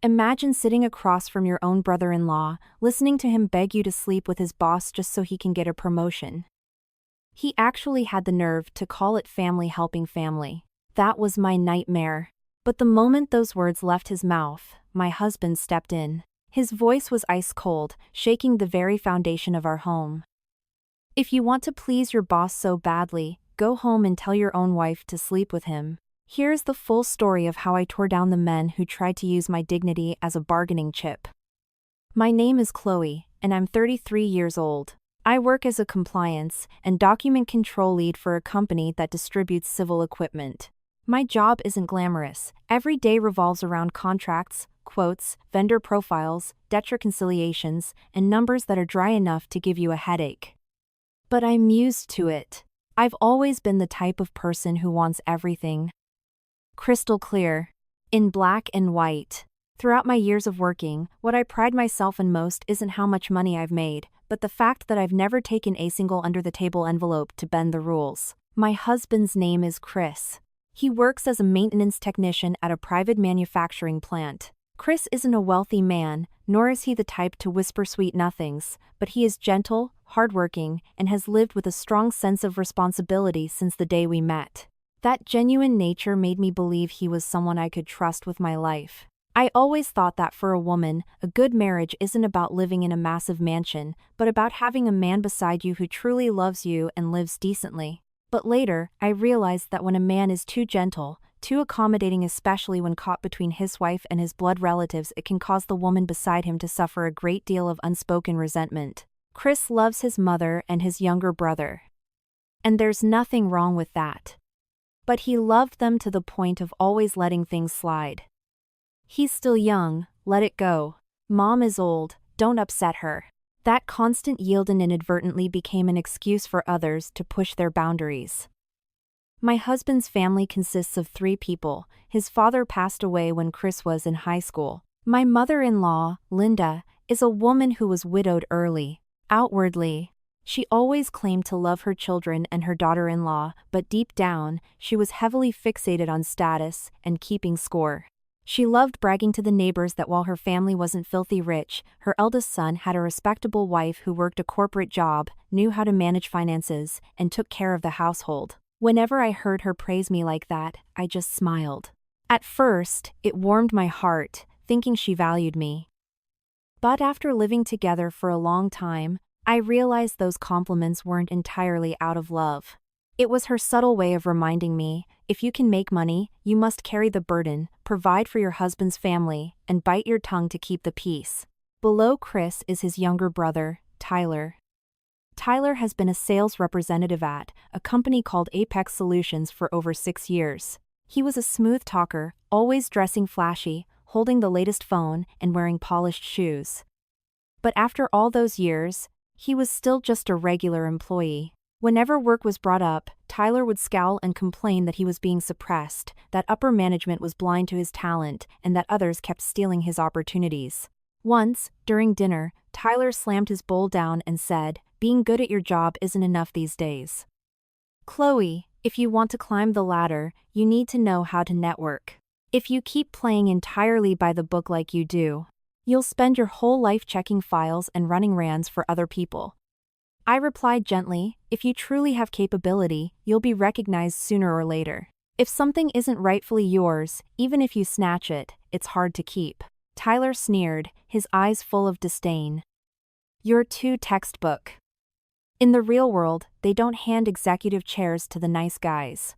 Imagine sitting across from your own brother-in-law, listening to him beg you to sleep with his boss just so he can get a promotion. He actually had the nerve to call it family helping family. That was my nightmare. But the moment those words left his mouth, my husband stepped in. His voice was ice cold, shaking the very foundation of our home. If you want to please your boss so badly, go home and tell your own wife to sleep with him. Here's the full story of how I tore down the men who tried to use my dignity as a bargaining chip. My name is Chloe, and I'm 33 years old. I work as a compliance and document control lead for a company that distributes civil equipment. My job isn't glamorous. Every day revolves around contracts, quotes, vendor profiles, debt reconciliations, and numbers that are dry enough to give you a headache. But I'm used to it. I've always been the type of person who wants everything crystal clear, in black and white. Throughout my years of working, what I pride myself in most isn't how much money I've made, but the fact that I've never taken a single under-the-table envelope to bend the rules. My husband's name is Chris. He works as a maintenance technician at a private manufacturing plant. Chris isn't a wealthy man, nor is he the type to whisper sweet nothings, but he is gentle, hardworking, and has lived with a strong sense of responsibility since the day we met. That genuine nature made me believe he was someone I could trust with my life. I always thought that for a woman, a good marriage isn't about living in a massive mansion, but about having a man beside you who truly loves you and lives decently. But later, I realized that when a man is too gentle, too accommodating, especially when caught between his wife and his blood relatives, it can cause the woman beside him to suffer a great deal of unspoken resentment. Chris loves his mother and his younger brother. And there's nothing wrong with that. But he loved them to the point of always letting things slide. He's still young, let it go. Mom is old, don't upset her. That constant yielding inadvertently became an excuse for others to push their boundaries. My husband's family consists of 3 people. His father passed away when Chris was in high school. My mother-in-law, Linda, is a woman who was widowed early. Outwardly, she always claimed to love her children and her daughter-in-law, but deep down, she was heavily fixated on status and keeping score. She loved bragging to the neighbors that while her family wasn't filthy rich, her eldest son had a respectable wife who worked a corporate job, knew how to manage finances, and took care of the household. Whenever I heard her praise me like that, I just smiled. At first, it warmed my heart, thinking she valued me. But after living together for a long time, I realized those compliments weren't entirely out of love. It was her subtle way of reminding me, if you can make money, you must carry the burden, provide for your husband's family, and bite your tongue to keep the peace. Below Chris is his younger brother, Tyler. Tyler has been a sales representative at a company called Apex Solutions for over 6 years. He was a smooth talker, always dressing flashy, holding the latest phone, and wearing polished shoes. But after all those years, he was still just a regular employee. Whenever work was brought up, Tyler would scowl and complain that he was being suppressed, that upper management was blind to his talent, and that others kept stealing his opportunities. Once, during dinner, Tyler slammed his bowl down and said, "Being good at your job isn't enough these days. Chloe, if you want to climb the ladder, you need to know how to network. If you keep playing entirely by the book like you do, you'll spend your whole life checking files and running errands for other people." I replied gently, "If you truly have capability, you'll be recognized sooner or later. If something isn't rightfully yours, even if you snatch it, it's hard to keep." Tyler sneered, his eyes full of disdain. "You're too textbook. In the real world, they don't hand executive chairs to the nice guys."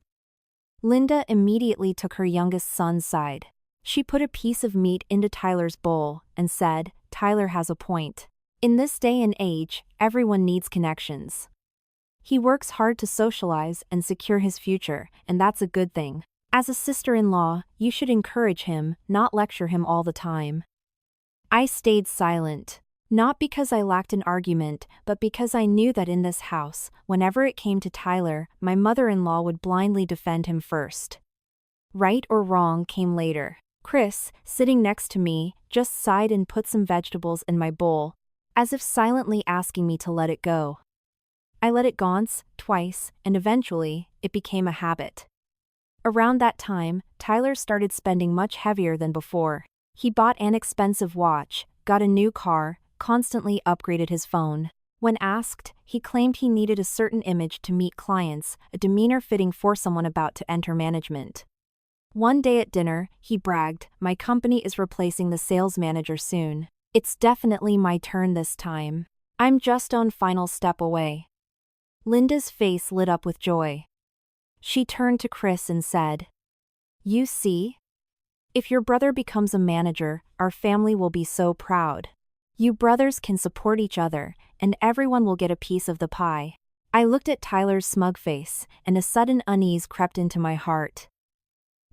Linda immediately took her youngest son's side. She put a piece of meat into Tyler's bowl and said, "Tyler has a point. In this day and age, everyone needs connections. He works hard to socialize and secure his future, and that's a good thing. As a sister-in-law, you should encourage him, not lecture him all the time." I stayed silent. Not because I lacked an argument, but because I knew that in this house, whenever it came to Tyler, my mother-in-law would blindly defend him first. Right or wrong came later. Chris, sitting next to me, just sighed and put some vegetables in my bowl, as if silently asking me to let it go. I let it go once, twice, and eventually, it became a habit. Around that time, Tyler started spending much heavier than before. He bought an expensive watch, got a new car, constantly upgraded his phone. When asked, he claimed he needed a certain image to meet clients, a demeanor fitting for someone about to enter management. One day at dinner, he bragged, "My company is replacing the sales manager soon. It's definitely my turn this time. I'm just on final step away." Linda's face lit up with joy. She turned to Chris and said, "You see? If your brother becomes a manager, our family will be so proud. You brothers can support each other, and everyone will get a piece of the pie." I looked at Tyler's smug face, and a sudden unease crept into my heart.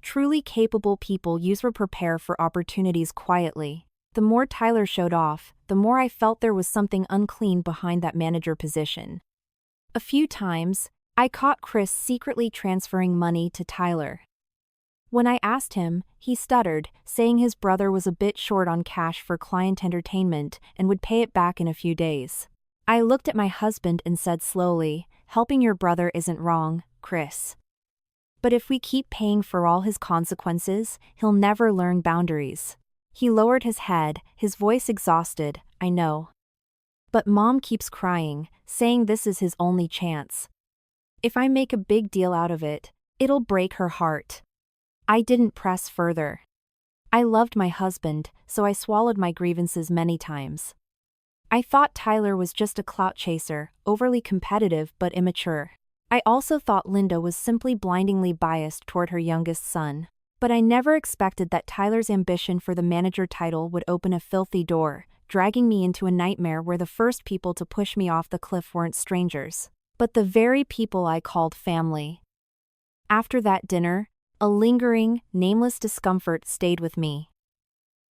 Truly capable people usually prepare for opportunities quietly. The more Tyler showed off, the more I felt there was something unclean behind that manager position. A few times, I caught Chris secretly transferring money to Tyler. When I asked him, he stuttered, saying his brother was a bit short on cash for client entertainment and would pay it back in a few days. I looked at my husband and said slowly, "Helping your brother isn't wrong, Chris. But if we keep paying for all his consequences, he'll never learn boundaries." He lowered his head, his voice exhausted. "I know. But Mom keeps crying, saying this is his only chance. If I make a big deal out of it, it'll break her heart." I didn't press further. I loved my husband, so I swallowed my grievances many times. I thought Tyler was just a clout chaser, overly competitive but immature. I also thought Linda was simply blindingly biased toward her youngest son. But I never expected that Tyler's ambition for the manager title would open a filthy door, dragging me into a nightmare where the first people to push me off the cliff weren't strangers, but the very people I called family. After that dinner, a lingering, nameless discomfort stayed with me.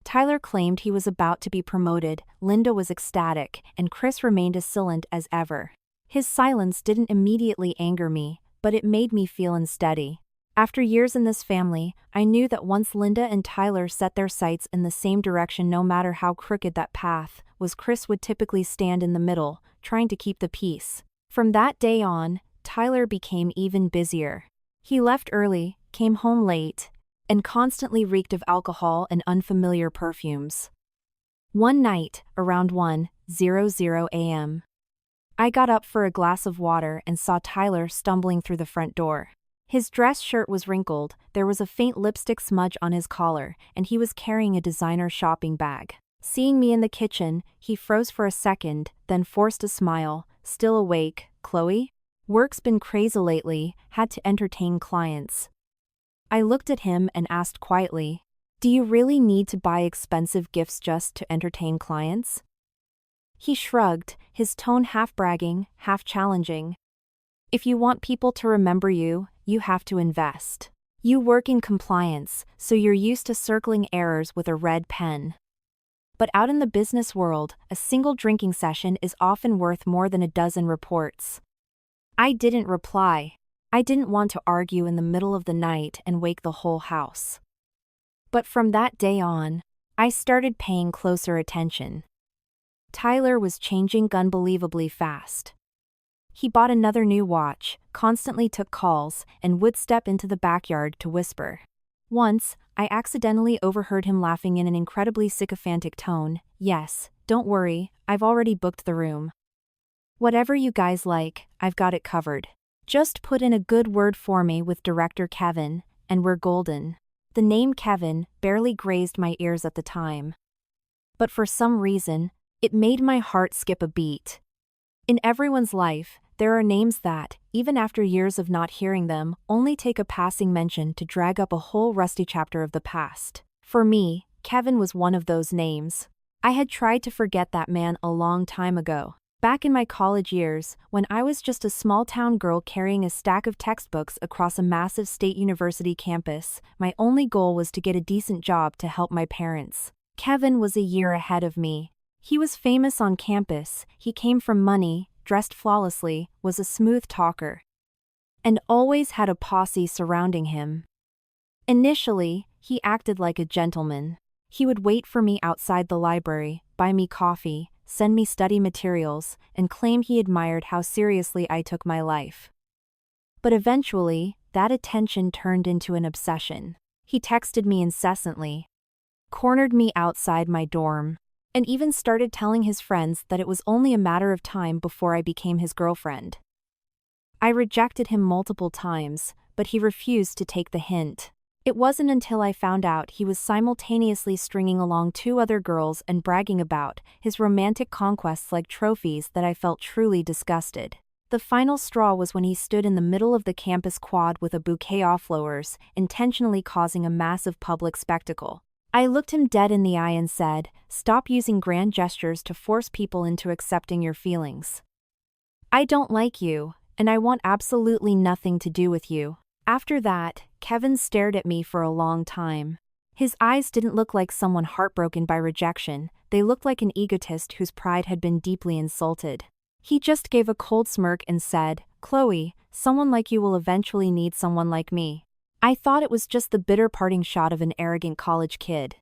Tyler claimed he was about to be promoted, Linda was ecstatic, and Chris remained as silent as ever. His silence didn't immediately anger me, but it made me feel unsteady. After years in this family, I knew that once Linda and Tyler set their sights in the same direction, no matter how crooked that path was, Chris would typically stand in the middle, trying to keep the peace. From that day on, Tyler became even busier. He left early, came home late, and constantly reeked of alcohol and unfamiliar perfumes. One night, around 1:00 a.m., I got up for a glass of water and saw Tyler stumbling through the front door. His dress shirt was wrinkled, there was a faint lipstick smudge on his collar, and he was carrying a designer shopping bag. Seeing me in the kitchen, he froze for a second, then forced a smile. "Still awake, Chloe? Work's been crazy lately, had to entertain clients." I looked at him and asked quietly, "Do you really need to buy expensive gifts just to entertain clients?" He shrugged, his tone half bragging, half challenging. "If you want people to remember you, you have to invest. You work in compliance, so you're used to circling errors with a red pen. But out in the business world, a single drinking session is often worth more than a dozen reports." I didn't reply. I didn't want to argue in the middle of the night and wake the whole house. But from that day on, I started paying closer attention. Tyler was changing unbelievably fast. He bought another new watch, constantly took calls, and would step into the backyard to whisper. Once, I accidentally overheard him laughing in an incredibly sycophantic tone. "Yes, don't worry, I've already booked the room. Whatever you guys like, I've got it covered. Just put in a good word for me with Director Kevin, and we're golden." The name Kevin barely grazed my ears at the time. But for some reason, it made my heart skip a beat. In everyone's life, there are names that, even after years of not hearing them, only take a passing mention to drag up a whole rusty chapter of the past. For me, Kevin was one of those names. I had tried to forget that man a long time ago. Back in my college years, when I was just a small-town girl carrying a stack of textbooks across a massive state university campus, my only goal was to get a decent job to help my parents. Kevin was a year ahead of me. He was famous on campus, he came from money, dressed flawlessly, was a smooth talker, and always had a posse surrounding him. Initially, he acted like a gentleman. He would wait for me outside the library, buy me coffee, send me study materials, and claim he admired how seriously I took my life. But eventually, that attention turned into an obsession. He texted me incessantly, cornered me outside my dorm, and even started telling his friends that it was only a matter of time before I became his girlfriend. I rejected him multiple times, but he refused to take the hint. It wasn't until I found out he was simultaneously stringing along 2 other girls and bragging about his romantic conquests like trophies that I felt truly disgusted. The final straw was when he stood in the middle of the campus quad with a bouquet of flowers, intentionally causing a massive public spectacle. I looked him dead in the eye and said, "Stop using grand gestures to force people into accepting your feelings. I don't like you, and I want absolutely nothing to do with you." After that, Kevin stared at me for a long time. His eyes didn't look like someone heartbroken by rejection, they looked like an egotist whose pride had been deeply insulted. He just gave a cold smirk and said, "Chloe, someone like you will eventually need someone like me." I thought it was just the bitter parting shot of an arrogant college kid.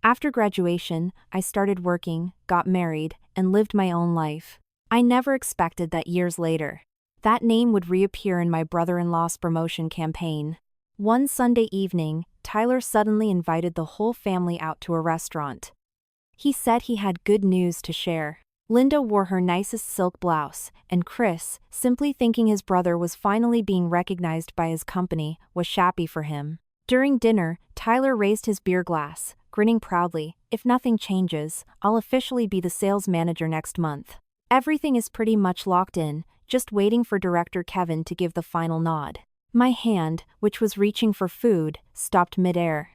After graduation, I started working, got married, and lived my own life. I never expected that years later, that name would reappear in my brother-in-law's promotion campaign. One Sunday evening, Tyler suddenly invited the whole family out to a restaurant. He said he had good news to share. Linda wore her nicest silk blouse, and Chris, simply thinking his brother was finally being recognized by his company, was happy for him. During dinner, Tyler raised his beer glass, grinning proudly, "If nothing changes, I'll officially be the sales manager next month. Everything is pretty much locked in, just waiting for director Kevin to give the final nod." My hand, which was reaching for food, stopped midair.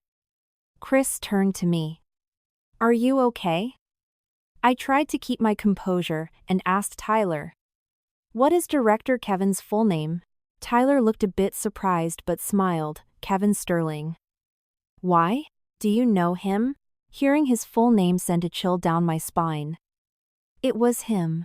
Chris turned to me. "Are you okay?" I tried to keep my composure and asked Tyler, "What is Director Kevin's full name?" Tyler looked a bit surprised but smiled, "Kevin Sterling." "Why? Do you know him?" Hearing his full name sent a chill down my spine. It was him.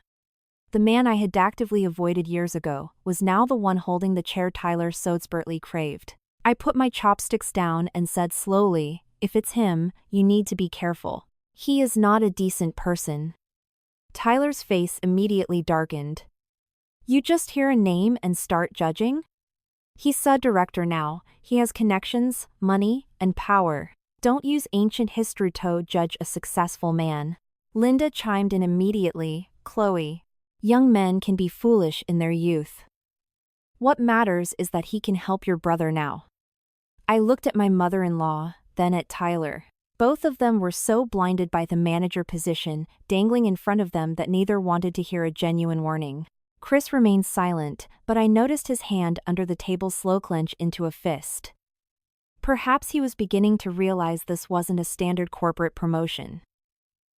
The man I had actively avoided years ago was now the one holding the chair Tyler so desperately craved. I put my chopsticks down and said slowly, "If it's him, you need to be careful. He is not a decent person." Tyler's face immediately darkened. "You just hear a name and start judging?" "He's a director now, he has connections, money, and power. Don't use ancient history to judge a successful man." Linda chimed in immediately, "Chloe, young men can be foolish in their youth. What matters is that he can help your brother now." I looked at my mother-in-law, then at Tyler. Both of them were so blinded by the manager position dangling in front of them that neither wanted to hear a genuine warning. Chris remained silent, but I noticed his hand under the table slow clench into a fist. Perhaps he was beginning to realize this wasn't a standard corporate promotion.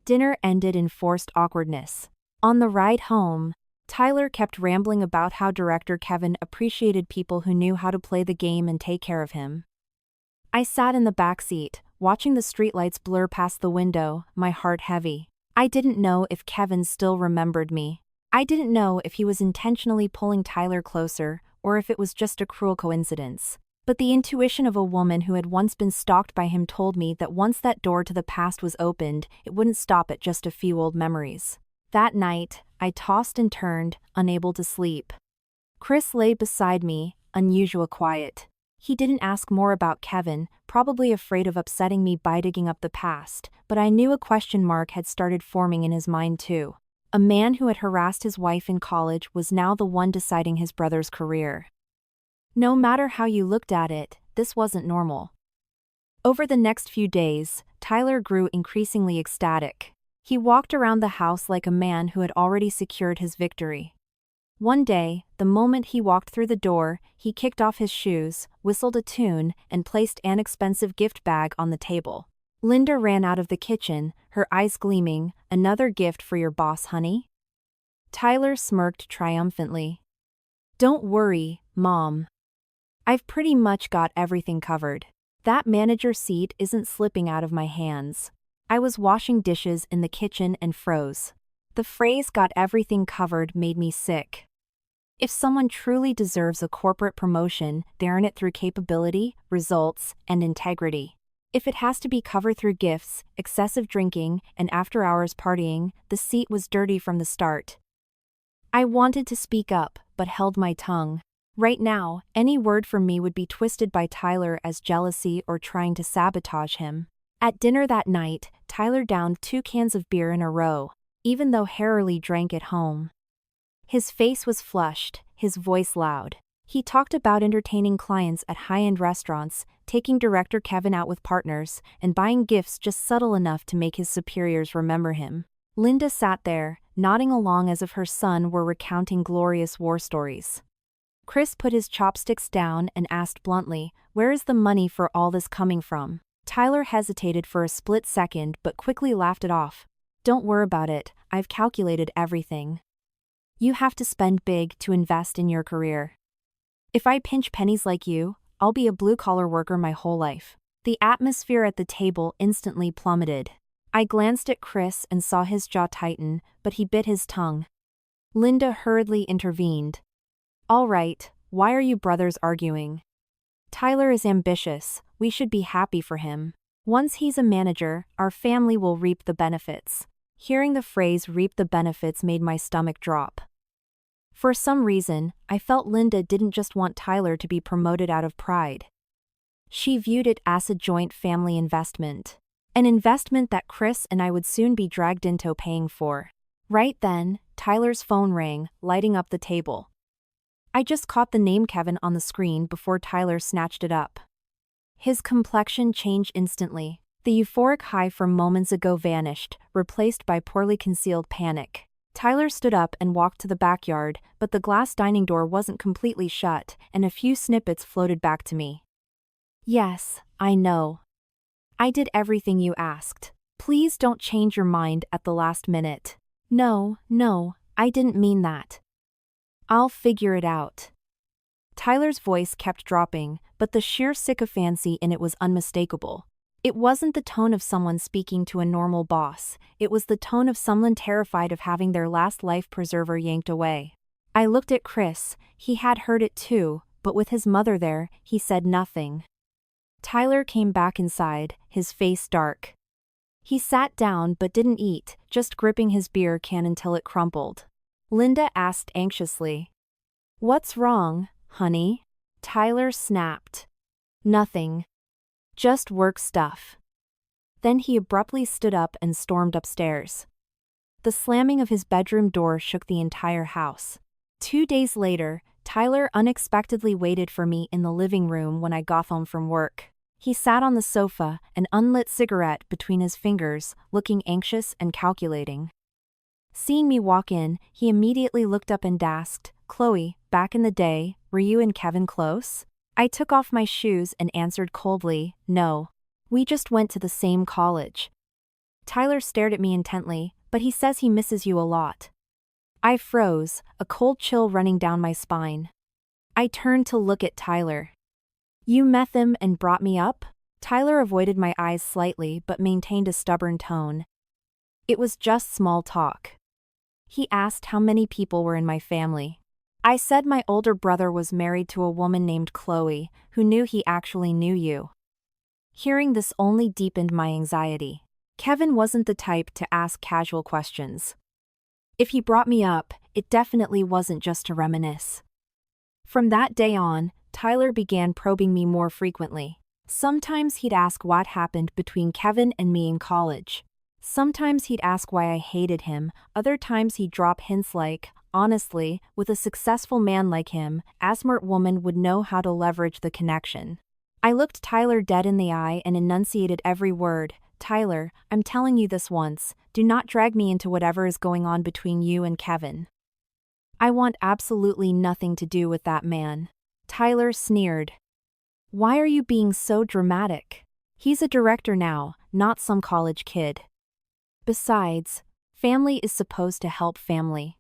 Dinner ended in forced awkwardness. On the ride home, Tyler kept rambling about how director Kevin appreciated people who knew how to play the game and take care of him. I sat in the back seat, watching the streetlights blur past the window, my heart heavy. I didn't know if Kevin still remembered me. I didn't know if he was intentionally pulling Tyler closer, or if it was just a cruel coincidence. But the intuition of a woman who had once been stalked by him told me that once that door to the past was opened, it wouldn't stop at just a few old memories. That night, I tossed and turned, unable to sleep. Chris lay beside me, unusual quiet. He didn't ask more about Kevin, probably afraid of upsetting me by digging up the past, but I knew a question mark had started forming in his mind too. A man who had harassed his wife in college was now the one deciding his brother's career. No matter how you looked at it, this wasn't normal. Over the next few days, Tyler grew increasingly ecstatic. He walked around the house like a man who had already secured his victory. One day, the moment he walked through the door, he kicked off his shoes, whistled a tune, and placed an expensive gift bag on the table. Linda ran out of the kitchen, her eyes gleaming. "Another gift for your boss, honey?" Tyler smirked triumphantly. "Don't worry, Mom. I've pretty much got everything covered. That manager seat isn't slipping out of my hands." I was washing dishes in the kitchen and froze. The phrase "got everything covered" made me sick. If someone truly deserves a corporate promotion, they earn it through capability, results, and integrity. If it has to be covered through gifts, excessive drinking, and after-hours partying, the seat was dirty from the start. I wanted to speak up, but held my tongue. Right now, any word from me would be twisted by Tyler as jealousy or trying to sabotage him. At dinner that night, Tyler downed 2 cans of beer in a row, even though Harley drank at home. His face was flushed, his voice loud. He talked about entertaining clients at high-end restaurants, taking director Kevin out with partners, and buying gifts just subtle enough to make his superiors remember him. Linda sat there, nodding along as if her son were recounting glorious war stories. Chris put his chopsticks down and asked bluntly, "Where is the money for all this coming from?" Tyler hesitated for a split second but quickly laughed it off. "Don't worry about it, I've calculated everything. You have to spend big to invest in your career. If I pinch pennies like you, I'll be a blue-collar worker my whole life." The atmosphere at the table instantly plummeted. I glanced at Chris and saw his jaw tighten, but he bit his tongue. Linda hurriedly intervened. "All right, why are you brothers arguing? Tyler is ambitious, we should be happy for him. Once he's a manager, our family will reap the benefits." Hearing the phrase "reap the benefits" made my stomach drop. For some reason, I felt Linda didn't just want Tyler to be promoted out of pride. She viewed it as a joint family investment. An investment that Chris and I would soon be dragged into paying for. Right then, Tyler's phone rang, lighting up the table. I just caught the name Kevin on the screen before Tyler snatched it up. His complexion changed instantly. The euphoric high from moments ago vanished, replaced by poorly concealed panic. Tyler stood up and walked to the backyard, but the glass dining door wasn't completely shut, and a few snippets floated back to me. "Yes, I know. I did everything you asked. Please don't change your mind at the last minute." No, I didn't mean that. I'll figure it out." Tyler's voice kept dropping, but the sheer sycophancy in it was unmistakable. It wasn't the tone of someone speaking to a normal boss, it was the tone of someone terrified of having their last life preserver yanked away. I looked at Chris, he had heard it too, but with his mother there, he said nothing. Tyler came back inside, his face dark. He sat down but didn't eat, just gripping his beer can until it crumpled. Linda asked anxiously, "What's wrong, honey?" Tyler snapped, "Nothing. Just work stuff." Then he abruptly stood up and stormed upstairs. The slamming of his bedroom door shook the entire house. 2 days later, Tyler unexpectedly waited for me in the living room when I got home from work. He sat on the sofa, an unlit cigarette between his fingers, looking anxious and calculating. Seeing me walk in, he immediately looked up and asked, "Chloe, back in the day, were you and Kevin close?" I took off my shoes and answered coldly, "No. We just went to the same college." Tyler stared at me intently, "But he says he misses you a lot." I froze, a cold chill running down my spine. I turned to look at Tyler. "You met him and brought me up?" Tyler avoided my eyes slightly but maintained a stubborn tone. "It was just small talk." He asked how many people were in my family. I said my older brother was married to a woman named Chloe, who knew he actually knew you. Hearing this only deepened my anxiety. Kevin wasn't the type to ask casual questions. If he brought me up, it definitely wasn't just to reminisce. From that day on, Tyler began probing me more frequently. Sometimes he'd ask what happened between Kevin and me in college. Sometimes he'd ask why I hated him, other times he'd drop hints like, "Honestly, with a successful man like him, a smart woman would know how to leverage the connection." I looked Tyler dead in the eye and enunciated every word. "Tyler, I'm telling you this once, do not drag me into whatever is going on between you and Kevin. I want absolutely nothing to do with that man." Tyler sneered. "Why are you being so dramatic? He's a director now, not some college kid. Besides, family is supposed to help family.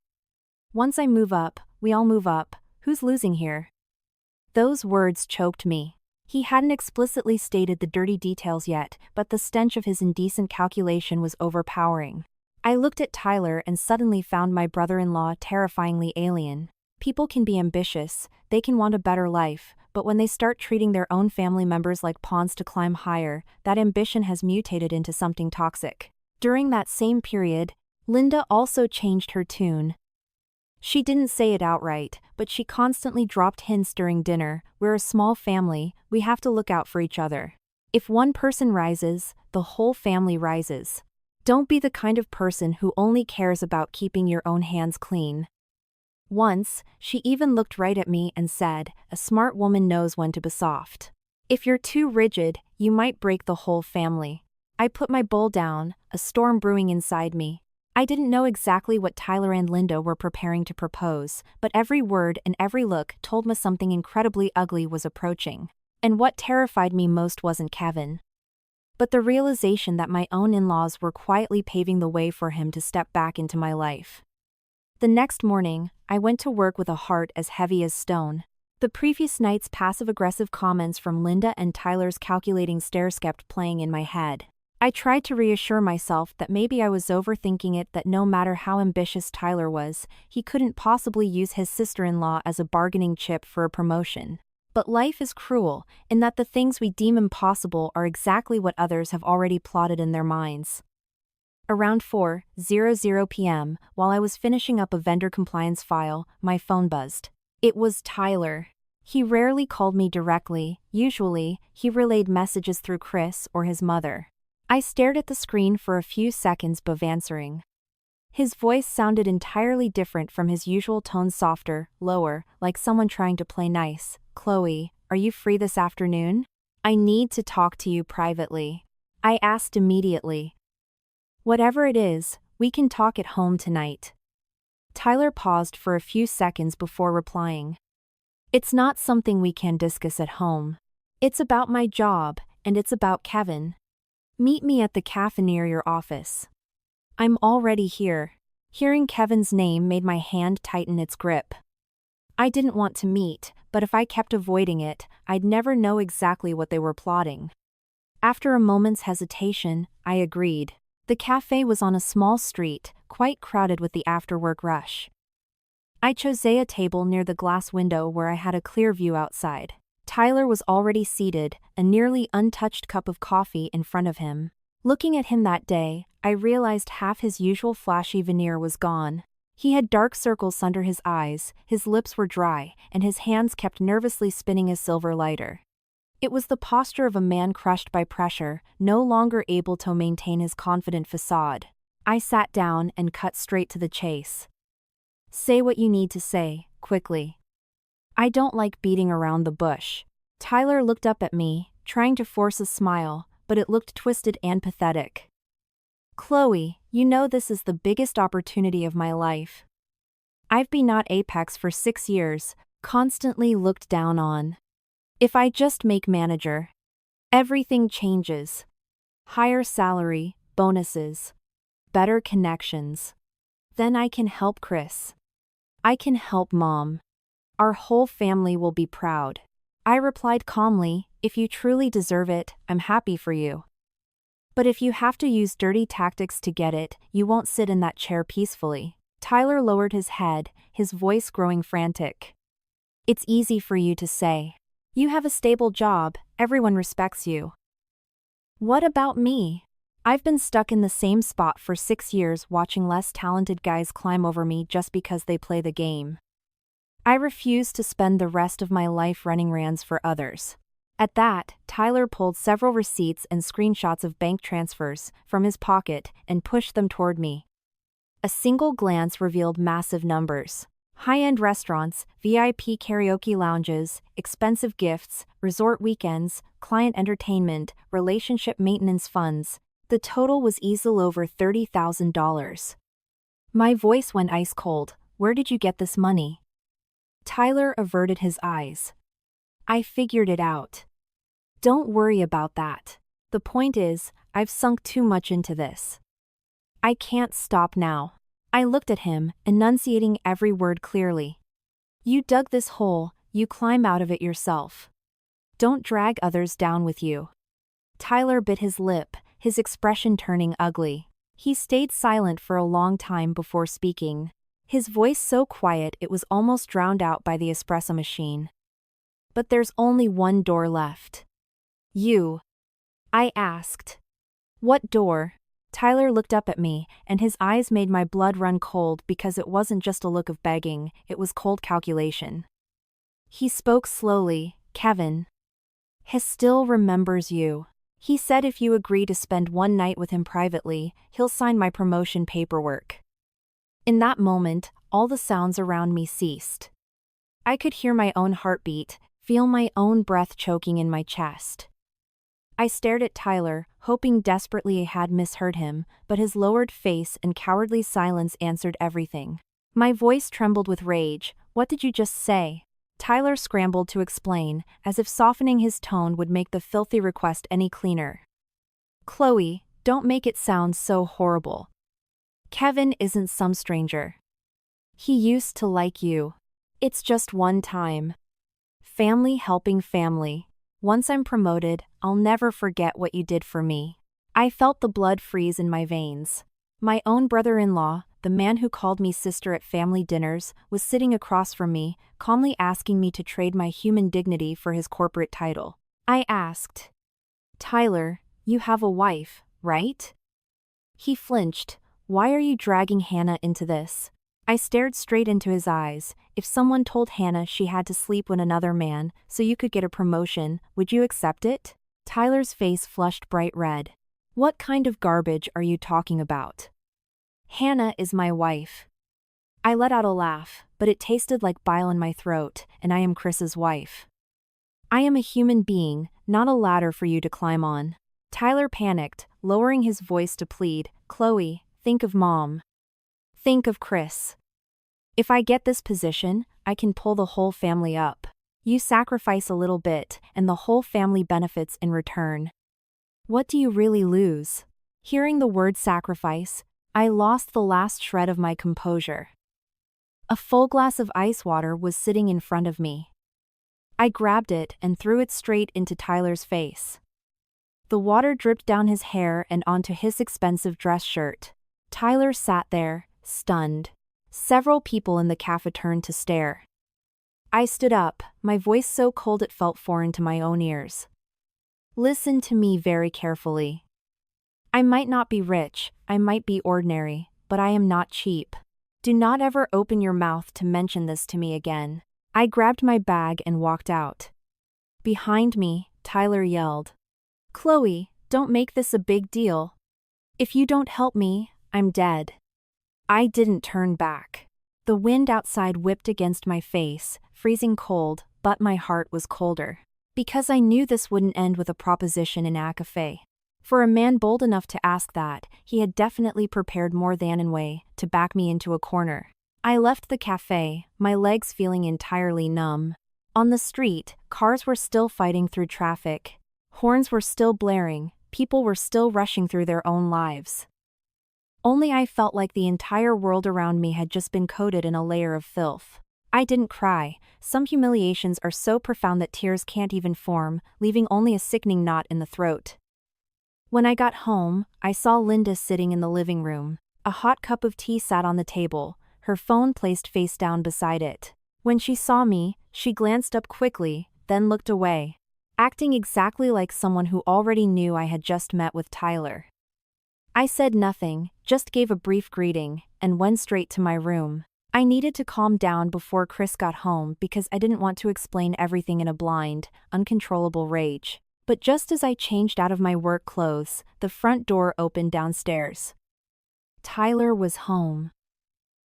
Once I move up, we all move up, who's losing here?" Those words choked me. He hadn't explicitly stated the dirty details yet, but the stench of his indecent calculation was overpowering. I looked at Tyler and suddenly found my brother-in-law terrifyingly alien. People can be ambitious, they can want a better life, but when they start treating their own family members like pawns to climb higher, that ambition has mutated into something toxic. During that same period, Linda also changed her tune. She didn't say it outright, but she constantly dropped hints during dinner, "We're a small family, we have to look out for each other." If one person rises, the whole family rises. Don't be the kind of person who only cares about keeping your own hands clean. Once, she even looked right at me and said, "A smart woman knows when to be soft. If you're too rigid, you might break the whole family." I put my bowl down, a storm brewing inside me. I didn't know exactly what Tyler and Linda were preparing to propose, but every word and every look told me something incredibly ugly was approaching. And what terrified me most wasn't Kevin, but the realization that my own in-laws were quietly paving the way for him to step back into my life. The next morning, I went to work with a heart as heavy as stone. The previous night's passive-aggressive comments from Linda and Tyler's calculating stares kept playing in my head. I tried to reassure myself that maybe I was overthinking it, that no matter how ambitious Tyler was, he couldn't possibly use his sister-in-law as a bargaining chip for a promotion. But life is cruel, in that the things we deem impossible are exactly what others have already plotted in their minds. Around 4:00 p.m., while I was finishing up a vendor compliance file, my phone buzzed. It was Tyler. He rarely called me directly. Usually, he relayed messages through Chris or his mother. I stared at the screen for a few seconds before answering. His voice sounded entirely different from his usual tone, softer, lower, like someone trying to play nice. "Chloe, are you free this afternoon? I need to talk to you privately." I asked immediately. "Whatever it is, we can talk at home tonight." Tyler paused for a few seconds before replying. "It's not something we can discuss at home. It's about my job, and it's about Kevin. Meet me at the cafe near your office." "I'm already here." Hearing Kevin's name made my hand tighten its grip. I didn't want to meet, but if I kept avoiding it, I'd never know exactly what they were plotting. After a moment's hesitation, I agreed. The cafe was on a small street, quite crowded with the after-work rush. I chose a table near the glass window where I had a clear view outside. Tyler was already seated, a nearly untouched cup of coffee in front of him. Looking at him that day, I realized half his usual flashy veneer was gone. He had dark circles under his eyes, his lips were dry, and his hands kept nervously spinning his silver lighter. It was the posture of a man crushed by pressure, no longer able to maintain his confident facade. I sat down and cut straight to the chase. "Say what you need to say, quickly. I don't like beating around the bush." Tyler looked up at me, trying to force a smile, but it looked twisted and pathetic. "Chloe, you know this is the biggest opportunity of my life. I've been at Apex for 6 years, constantly looked down on. If I just make manager, everything changes. Higher salary, bonuses, better connections. Then I can help Chris. I can help Mom. Our whole family will be proud." I replied calmly, "If you truly deserve it, I'm happy for you. But if you have to use dirty tactics to get it, you won't sit in that chair peacefully." Tyler lowered his head, his voice growing frantic. "It's easy for you to say. You have a stable job, everyone respects you. What about me? I've been stuck in the same spot for 6 years watching less talented guys climb over me just because they play the game. I refuse to spend the rest of my life running errands for others." At that, Tyler pulled several receipts and screenshots of bank transfers from his pocket and pushed them toward me. A single glance revealed massive numbers. High-end restaurants, VIP karaoke lounges, expensive gifts, resort weekends, client entertainment, relationship maintenance funds. The total was easily over $30,000. My voice went ice cold. "Where did you get this money?" Tyler averted his eyes. "I figured it out. Don't worry about that. The point is, I've sunk too much into this. I can't stop now." I looked at him, enunciating every word clearly. "You dug this hole, you climb out of it yourself. Don't drag others down with you." Tyler bit his lip, his expression turning ugly. He stayed silent for a long time before speaking, his voice so quiet it was almost drowned out by the espresso machine. "But there's only one door left." "You?" I asked. "What door?" Tyler looked up at me, and his eyes made my blood run cold because it wasn't just a look of begging, it was cold calculation. He spoke slowly. "Kevin. He still remembers you. He said if you agree to spend one night with him privately, he'll sign my promotion paperwork. In that moment, all the sounds around me ceased. I could hear my own heartbeat, feel my own breath choking in my chest. I stared at Tyler, hoping desperately I had misheard him, but his lowered face and cowardly silence answered everything. My voice trembled with rage. What did you just say? Tyler scrambled to explain, as if softening his tone would make the filthy request any cleaner. Chloe, don't make it sound so horrible. Kevin isn't some stranger. He used to like you. It's just one time. Family helping family. Once I'm promoted, I'll never forget what you did for me. I felt the blood freeze in my veins. My own brother-in-law, the man who called me sister at family dinners, was sitting across from me, calmly asking me to trade my human dignity for his corporate title. I asked, Tyler, you have a wife, right? He flinched. Why are you dragging Hannah into this? I stared straight into his eyes. If someone told Hannah she had to sleep with another man so you could get a promotion, would you accept it? Tyler's face flushed bright red. What kind of garbage are you talking about? Hannah is my wife. I let out a laugh, but it tasted like bile in my throat, and I am Chris's wife. I am a human being, not a ladder for you to climb on. Tyler panicked, lowering his voice to plead, Chloe, think of Mom. Think of Chris. If I get this position, I can pull the whole family up. You sacrifice a little bit, and the whole family benefits in return. What do you really lose? Hearing the word sacrifice, I lost the last shred of my composure. A full glass of ice water was sitting in front of me. I grabbed it and threw it straight into Tyler's face. The water dripped down his hair and onto his expensive dress shirt. Tyler sat there, stunned. Several people in the cafe turned to stare. I stood up, my voice so cold it felt foreign to my own ears. Listen to me very carefully. I might not be rich, I might be ordinary, but I am not cheap. Do not ever open your mouth to mention this to me again. I grabbed my bag and walked out. Behind me, Tyler yelled, Chloe, don't make this a big deal. If you don't help me, I'm dead. I didn't turn back. The wind outside whipped against my face, freezing cold, but my heart was colder. Because I knew this wouldn't end with a proposition in a cafe. For a man bold enough to ask that, he had definitely prepared more than a way to back me into a corner. I left the cafe, my legs feeling entirely numb. On the street, cars were still fighting through traffic. Horns were still blaring, people were still rushing through their own lives. Only I felt like the entire world around me had just been coated in a layer of filth. I didn't cry. Some humiliations are so profound that tears can't even form, leaving only a sickening knot in the throat. When I got home, I saw Linda sitting in the living room. A hot cup of tea sat on the table, her phone placed face down beside it. When she saw me, she glanced up quickly, then looked away, acting exactly like someone who already knew I had just met with Tyler. I said nothing, just gave a brief greeting, and went straight to my room. I needed to calm down before Chris got home because I didn't want to explain everything in a blind, uncontrollable rage. But just as I changed out of my work clothes, the front door opened downstairs. Tyler was home.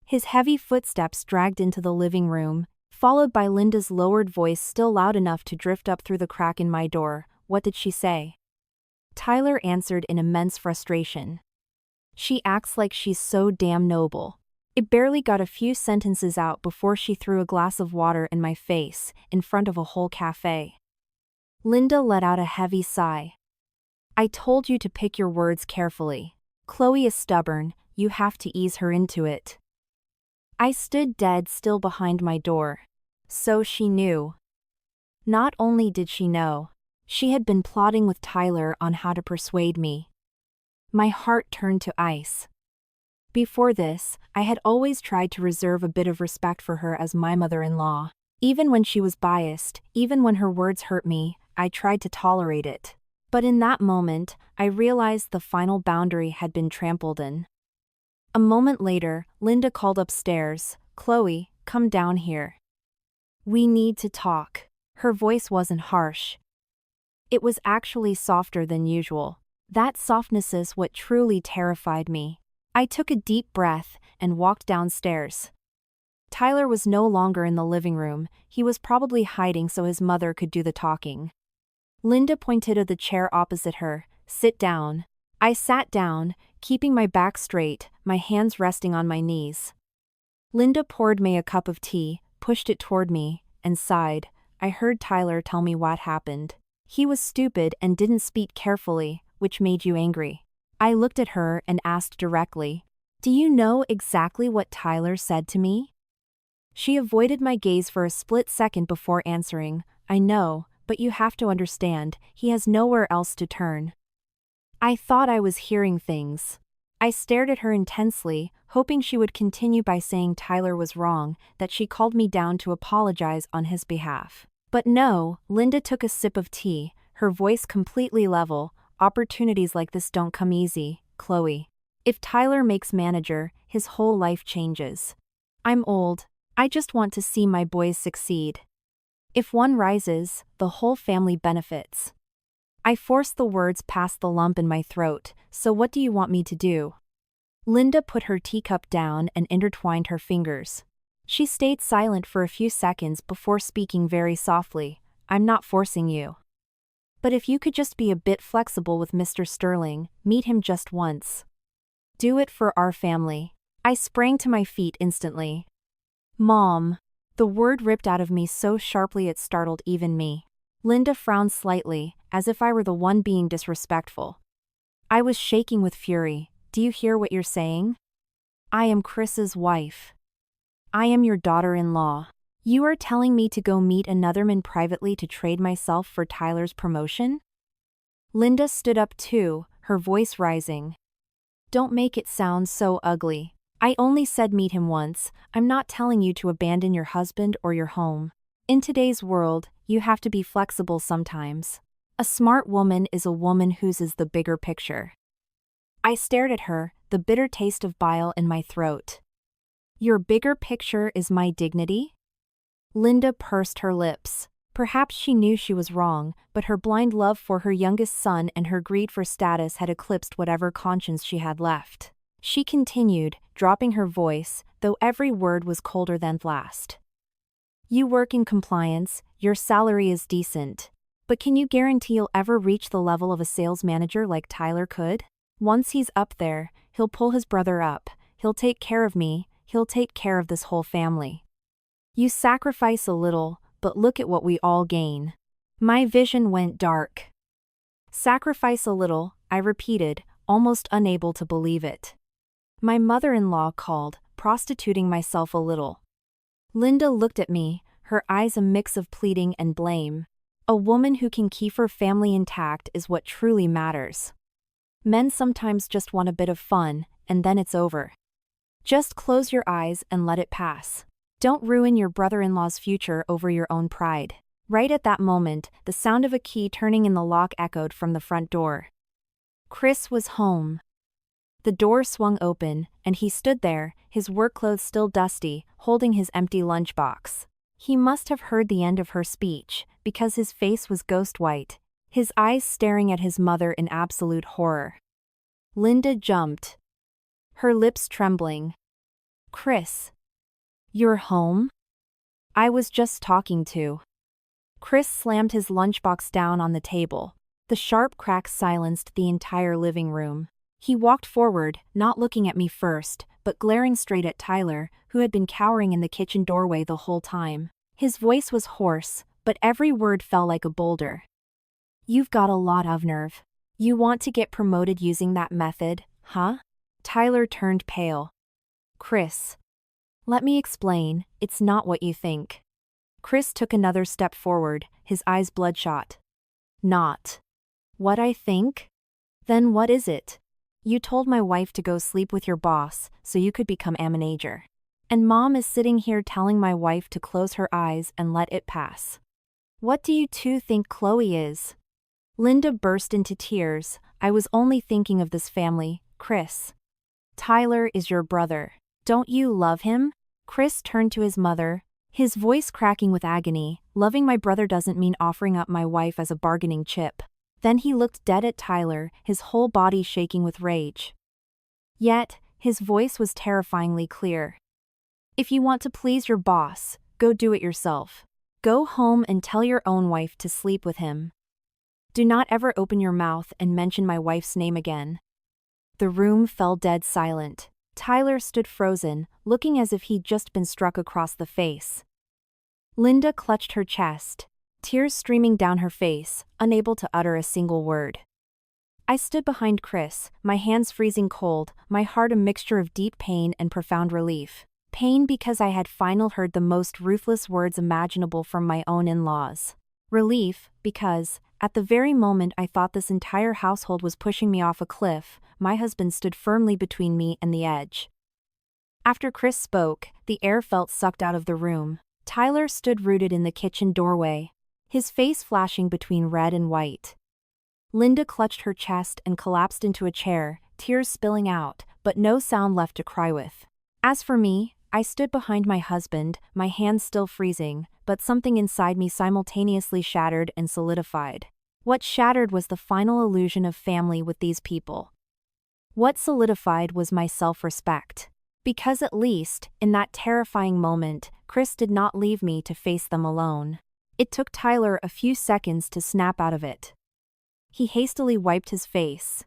His heavy footsteps dragged into the living room, followed by Linda's lowered voice still loud enough to drift up through the crack in my door. What did she say? Tyler answered in immense frustration. She acts like she's so damn noble. It barely got a few sentences out before she threw a glass of water in my face, in front of a whole cafe. Linda let out a heavy sigh. I told you to pick your words carefully. Chloe is stubborn, you have to ease her into it. I stood dead still behind my door. So she knew. Not only did she know, she had been plotting with Tyler on how to persuade me. My heart turned to ice. Before this, I had always tried to reserve a bit of respect for her as my mother-in-law. Even when she was biased, even when her words hurt me, I tried to tolerate it. But in that moment, I realized the final boundary had been trampled in. A moment later, Linda called upstairs, Chloe, come down here. We need to talk. Her voice wasn't harsh. It was actually softer than usual. That softness is what truly terrified me. I took a deep breath and walked downstairs. Tyler was no longer in the living room. He was probably hiding so his mother could do the talking. Linda pointed to the chair opposite her. "Sit down." I sat down, keeping my back straight, my hands resting on my knees. Linda poured me a cup of tea, pushed it toward me, and sighed. I heard Tyler tell me what happened. He was stupid and didn't speak carefully, which made you angry. I looked at her and asked directly, "Do you know exactly what Tyler said to me?" She avoided my gaze for a split second before answering, "I know, but you have to understand, he has nowhere else to turn." I thought I was hearing things. I stared at her intensely, hoping she would continue by saying Tyler was wrong, that she called me down to apologize on his behalf. But no, Linda took a sip of tea, her voice completely level. "Opportunities like this don't come easy, Chloe. If Tyler makes manager, his whole life changes. I'm old. I just want to see my boys succeed. If one rises, the whole family benefits." I forced the words past the lump in my throat. "So what do you want me to do?" Linda put her teacup down and intertwined her fingers. She stayed silent for a few seconds before speaking very softly. "I'm not forcing you. But if you could just be a bit flexible with Mr. Sterling, meet him just once. Do it for our family." I sprang to my feet instantly. "Mom." The word ripped out of me so sharply it startled even me. Linda frowned slightly, as if I were the one being disrespectful. I was shaking with fury. "Do you hear what you're saying? I am Chris's wife. I am your daughter-in-law. You are telling me to go meet another man privately to trade myself for Tyler's promotion?" Linda stood up too, her voice rising. "Don't make it sound so ugly. I only said meet him once. I'm not telling you to abandon your husband or your home. In today's world, you have to be flexible sometimes. A smart woman is a woman who sees the bigger picture." I stared at her, the bitter taste of bile in my throat. "Your bigger picture is my dignity?" Linda pursed her lips. Perhaps she knew she was wrong, but her blind love for her youngest son and her greed for status had eclipsed whatever conscience she had left. She continued, dropping her voice, though every word was colder than last. "You work in compliance, your salary is decent. But can you guarantee you'll ever reach the level of a sales manager like Tyler could? Once he's up there, he'll pull his brother up, he'll take care of me, he'll take care of this whole family. You sacrifice a little, but look at what we all gain." My vision went dark. "Sacrifice a little," I repeated, almost unable to believe it. "My mother-in-law called, prostituting myself a little." Linda looked at me, her eyes a mix of pleading and blame. A woman who can keep her family intact is what truly matters. Men sometimes just want a bit of fun, and then it's over. Just close your eyes and let it pass. Don't ruin your brother-in-law's future over your own pride. Right at that moment, the sound of a key turning in the lock echoed from the front door. Chris was home. The door swung open, and he stood there, his work clothes still dusty, holding his empty lunchbox. He must have heard the end of her speech, because his face was ghost white, his eyes staring at his mother in absolute horror. Linda jumped, her lips trembling. "Chris. You're home? I was just talking to." Chris slammed his lunchbox down on the table. The sharp crack silenced the entire living room. He walked forward, not looking at me first, but glaring straight at Tyler, who had been cowering in the kitchen doorway the whole time. His voice was hoarse, but every word fell like a boulder. "You've got a lot of nerve. You want to get promoted using that method, huh?" Tyler turned pale. "Chris. Let me explain, it's not what you think." Chris took another step forward, his eyes bloodshot. "Not what I think? Then what is it? You told my wife to go sleep with your boss, so you could become a manager. And Mom is sitting here telling my wife to close her eyes and let it pass. What do you two think Chloe is?" Linda burst into tears. "I was only thinking of this family, Chris. Tyler is your brother. Don't you love him?" Chris turned to his mother. his voice cracking with agony. Loving my brother doesn't mean offering up my wife as a bargaining chip. Then he looked dead at Tyler, his whole body shaking with rage. Yet, his voice was terrifyingly clear. If you want to please your boss, go do it yourself. Go home and tell your own wife to sleep with him. Do not ever open your mouth and mention my wife's name again. The room fell dead silent. Tyler stood frozen, looking as if he'd just been struck across the face. Linda clutched her chest, tears streaming down her face, unable to utter a single word. I stood behind Chris, my hands freezing cold, my heart a mixture of deep pain and profound relief. Pain because I had finally heard the most ruthless words imaginable from my own in-laws. Relief because, at the very moment I thought this entire household was pushing me off a cliff, my husband stood firmly between me and the edge. After Chris spoke, the air felt sucked out of the room. Tyler stood rooted in the kitchen doorway, his face flashing between red and white. Linda clutched her chest and collapsed into a chair, tears spilling out, but no sound left to cry with. As for me, I stood behind my husband, my hands still freezing, but something inside me simultaneously shattered and solidified. What shattered was the final illusion of family with these people. What solidified was my self-respect. Because at least, in that terrifying moment, Chris did not leave me to face them alone. It took Tyler a few seconds to snap out of it. He hastily wiped his face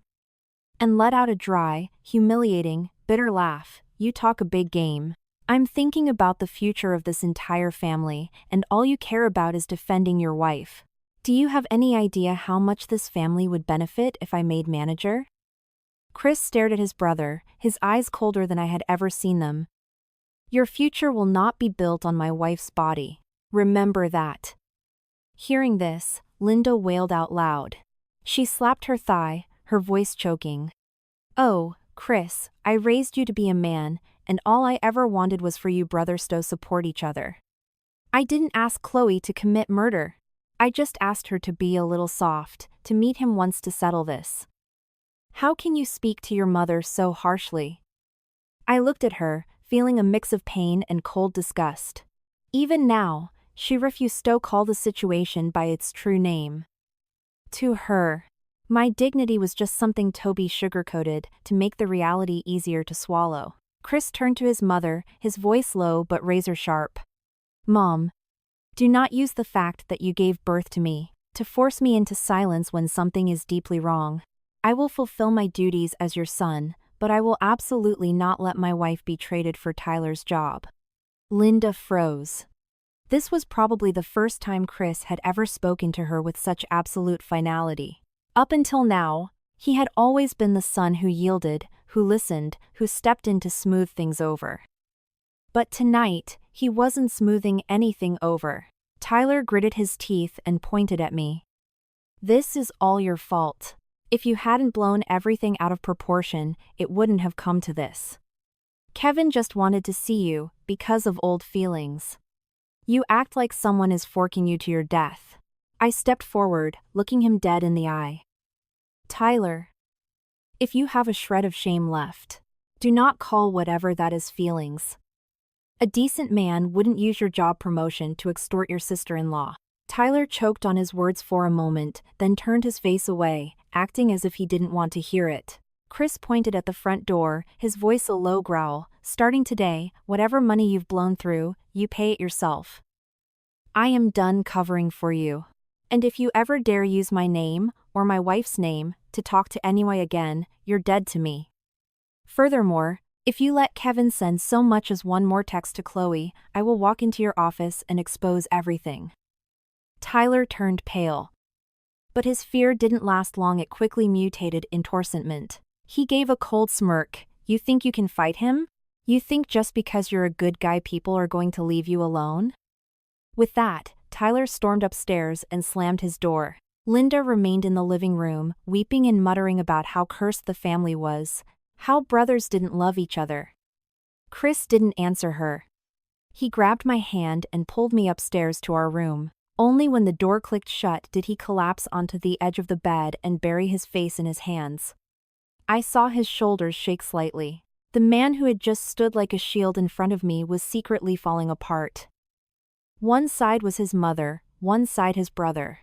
and let out a dry, humiliating, bitter laugh. You talk a big game. I'm thinking about the future of this entire family, and all you care about is defending your wife. Do you have any idea how much this family would benefit if I made manager? Chris stared at his brother, his eyes colder than I had ever seen them. Your future will not be built on my wife's body. Remember that. Hearing this, Linda wailed out loud. She slapped her thigh, her voice choking. Oh, Chris, I raised you to be a man, and all I ever wanted was for you brothers to support each other. I didn't ask Chloe to commit murder. I just asked her to be a little soft, to meet him once to settle this. How can you speak to your mother so harshly? I looked at her, feeling a mix of pain and cold disgust. Even now, she refused to call the situation by its true name. To her, my dignity was just something Toby sugarcoated to make the reality easier to swallow. Chris turned to his mother, his voice low but razor-sharp. Mom, do not use the fact that you gave birth to me to force me into silence when something is deeply wrong. I will fulfill my duties as your son, but I will absolutely not let my wife be traded for Tyler's job. Linda froze. This was probably the first time Chris had ever spoken to her with such absolute finality. Up until now, he had always been the son who yielded, who listened, who stepped in to smooth things over. But tonight, he wasn't smoothing anything over. Tyler gritted his teeth and pointed at me. This is all your fault. If you hadn't blown everything out of proportion, it wouldn't have come to this. Kevin just wanted to see you, because of old feelings. You act like someone is forking you to your death. I stepped forward, looking him dead in the eye. Tyler, if you have a shred of shame left, do not call whatever that is feelings. A decent man wouldn't use your job promotion to extort your sister-in-law. Tyler choked on his words for a moment, then turned his face away, acting as if he didn't want to hear it. Chris pointed at the front door, his voice a low growl. Starting today, whatever money you've blown through, you pay it yourself. I am done covering for you. And if you ever dare use my name, or my wife's name, to talk to anyone again, you're dead to me. Furthermore, if you let Kevin send so much as one more text to Chloe, I will walk into your office and expose everything. Tyler turned pale. But his fear didn't last long. It quickly mutated into resentment. He gave a cold smirk. You think you can fight him? You think just because you're a good guy people are going to leave you alone? With that, Tyler stormed upstairs and slammed his door. Linda remained in the living room, weeping and muttering about how cursed the family was, how brothers didn't love each other. Chris didn't answer her. He grabbed my hand and pulled me upstairs to our room. Only when the door clicked shut did he collapse onto the edge of the bed and bury his face in his hands. I saw his shoulders shake slightly. The man who had just stood like a shield in front of me was secretly falling apart. One side was his mother, one side his brother.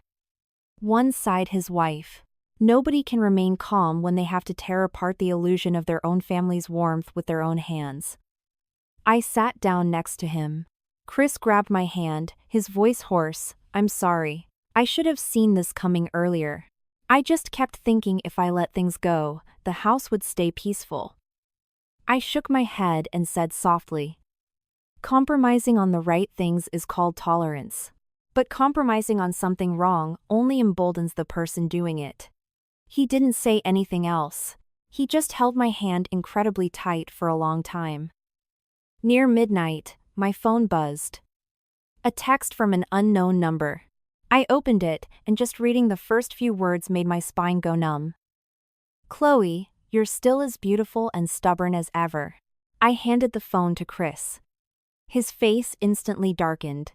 One side his wife. Nobody can remain calm when they have to tear apart the illusion of their own family's warmth with their own hands. I sat down next to him. Chris grabbed my hand, his voice hoarse. "I'm sorry. I should have seen this coming earlier. I just kept thinking if I let things go, the house would stay peaceful." I shook my head and said softly, "Compromising on the right things is called tolerance. But compromising on something wrong only emboldens the person doing it." He didn't say anything else. He just held my hand incredibly tight for a long time. Near midnight, my phone buzzed. A text from an unknown number. I opened it, and just reading the first few words made my spine go numb. "Chloe, you're still as beautiful and stubborn as ever." I handed the phone to Chris. His face instantly darkened.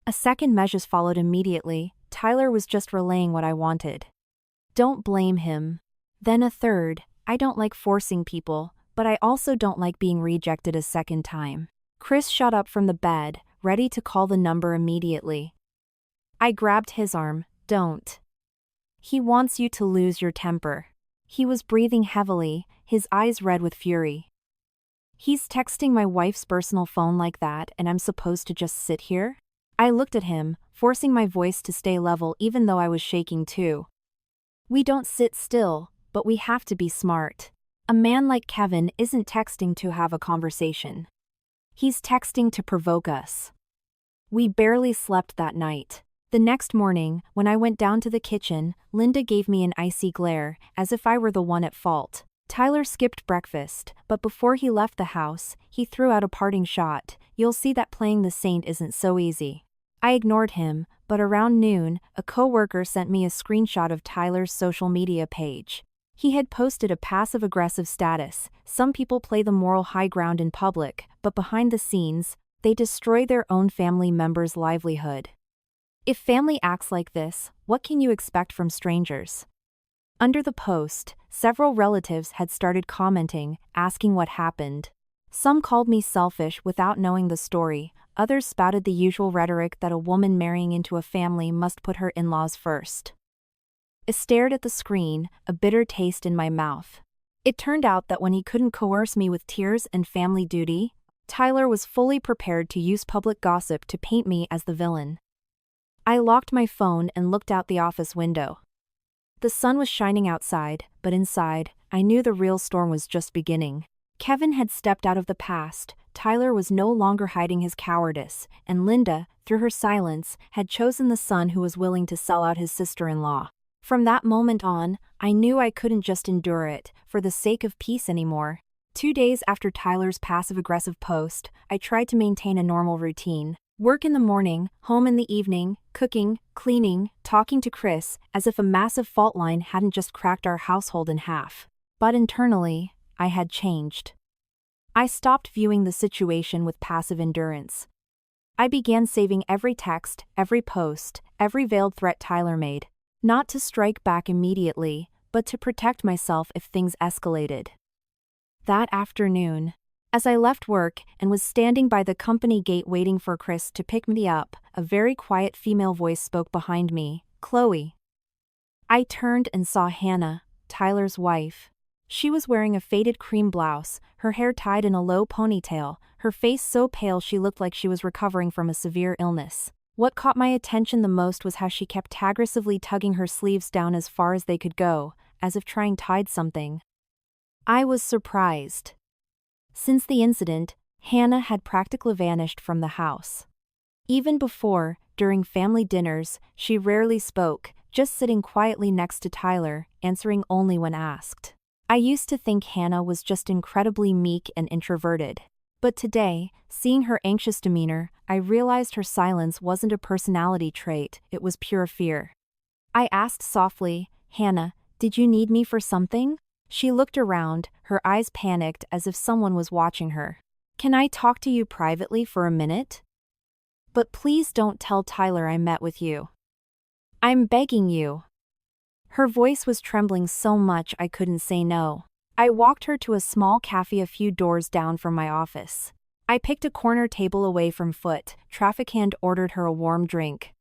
A second message followed immediately. Tyler was just relaying what I wanted. "Don't blame him." Then a third, "I don't like forcing people, but I also don't like being rejected a second time." Chris shot up from the bed, ready to call the number immediately. I grabbed his arm. "Don't. He wants you to lose your temper." He was breathing heavily, his eyes red with fury. "He's texting my wife's personal phone like that, and I'm supposed to just sit here?" I looked at him, forcing my voice to stay level even though I was shaking too. "We don't sit still, but we have to be smart. A man like Kevin isn't texting to have a conversation. He's texting to provoke us." We barely slept that night. The next morning, when I went down to the kitchen, Linda gave me an icy glare, as if I were the one at fault. Tyler skipped breakfast, but before he left the house, he threw out a parting shot. "You'll see that playing the saint isn't so easy." I ignored him, but around noon, a coworker sent me a screenshot of Tyler's social media page. He had posted a passive-aggressive status. Some people play the moral high ground in public, but behind the scenes, they destroy their own family members' livelihood. If family acts like this, what can you expect from strangers? Under the post, several relatives had started commenting, asking what happened. Some called me selfish without knowing the story. Others spouted the usual rhetoric that a woman marrying into a family must put her in-laws first. I stared at the screen, a bitter taste in my mouth. It turned out that when he couldn't coerce me with tears and family duty, Tyler was fully prepared to use public gossip to paint me as the villain. I locked my phone and looked out the office window. The sun was shining outside, but inside, I knew the real storm was just beginning. Kevin had stepped out of the past, Tyler was no longer hiding his cowardice, and Linda, through her silence, had chosen the son who was willing to sell out his sister-in-law. From that moment on, I knew I couldn't just endure it, for the sake of peace anymore. 2 days after Tyler's passive-aggressive post, I tried to maintain a normal routine. Work in the morning, home in the evening, cooking, cleaning, talking to Chris, as if a massive fault line hadn't just cracked our household in half. But internally, I had changed. I stopped viewing the situation with passive endurance. I began saving every text, every post, every veiled threat Tyler made. Not to strike back immediately, but to protect myself if things escalated. That afternoon, as I left work and was standing by the company gate waiting for Chris to pick me up, a very quiet female voice spoke behind me, "Chloe." I turned and saw Hannah, Tyler's wife. She was wearing a faded cream blouse, her hair tied in a low ponytail, her face so pale she looked like she was recovering from a severe illness. What caught my attention the most was how she kept aggressively tugging her sleeves down as far as they could go, as if trying to hide something. I was surprised. Since the incident, Hannah had practically vanished from the house. Even before, during family dinners, she rarely spoke, just sitting quietly next to Tyler, answering only when asked. I used to think Hannah was just incredibly meek and introverted. But today, seeing her anxious demeanor, I realized her silence wasn't a personality trait, it was pure fear. I asked softly, "Hannah, did you need me for something?" She looked around, her eyes panicked as if someone was watching her. "Can I talk to you privately for a minute? But please don't tell Tyler I met with you. I'm begging you." Her voice was trembling so much I couldn't say no. I walked her to a small cafe a few doors down from my office. I picked a corner table away from foot. Traffic hand ordered her a warm drink.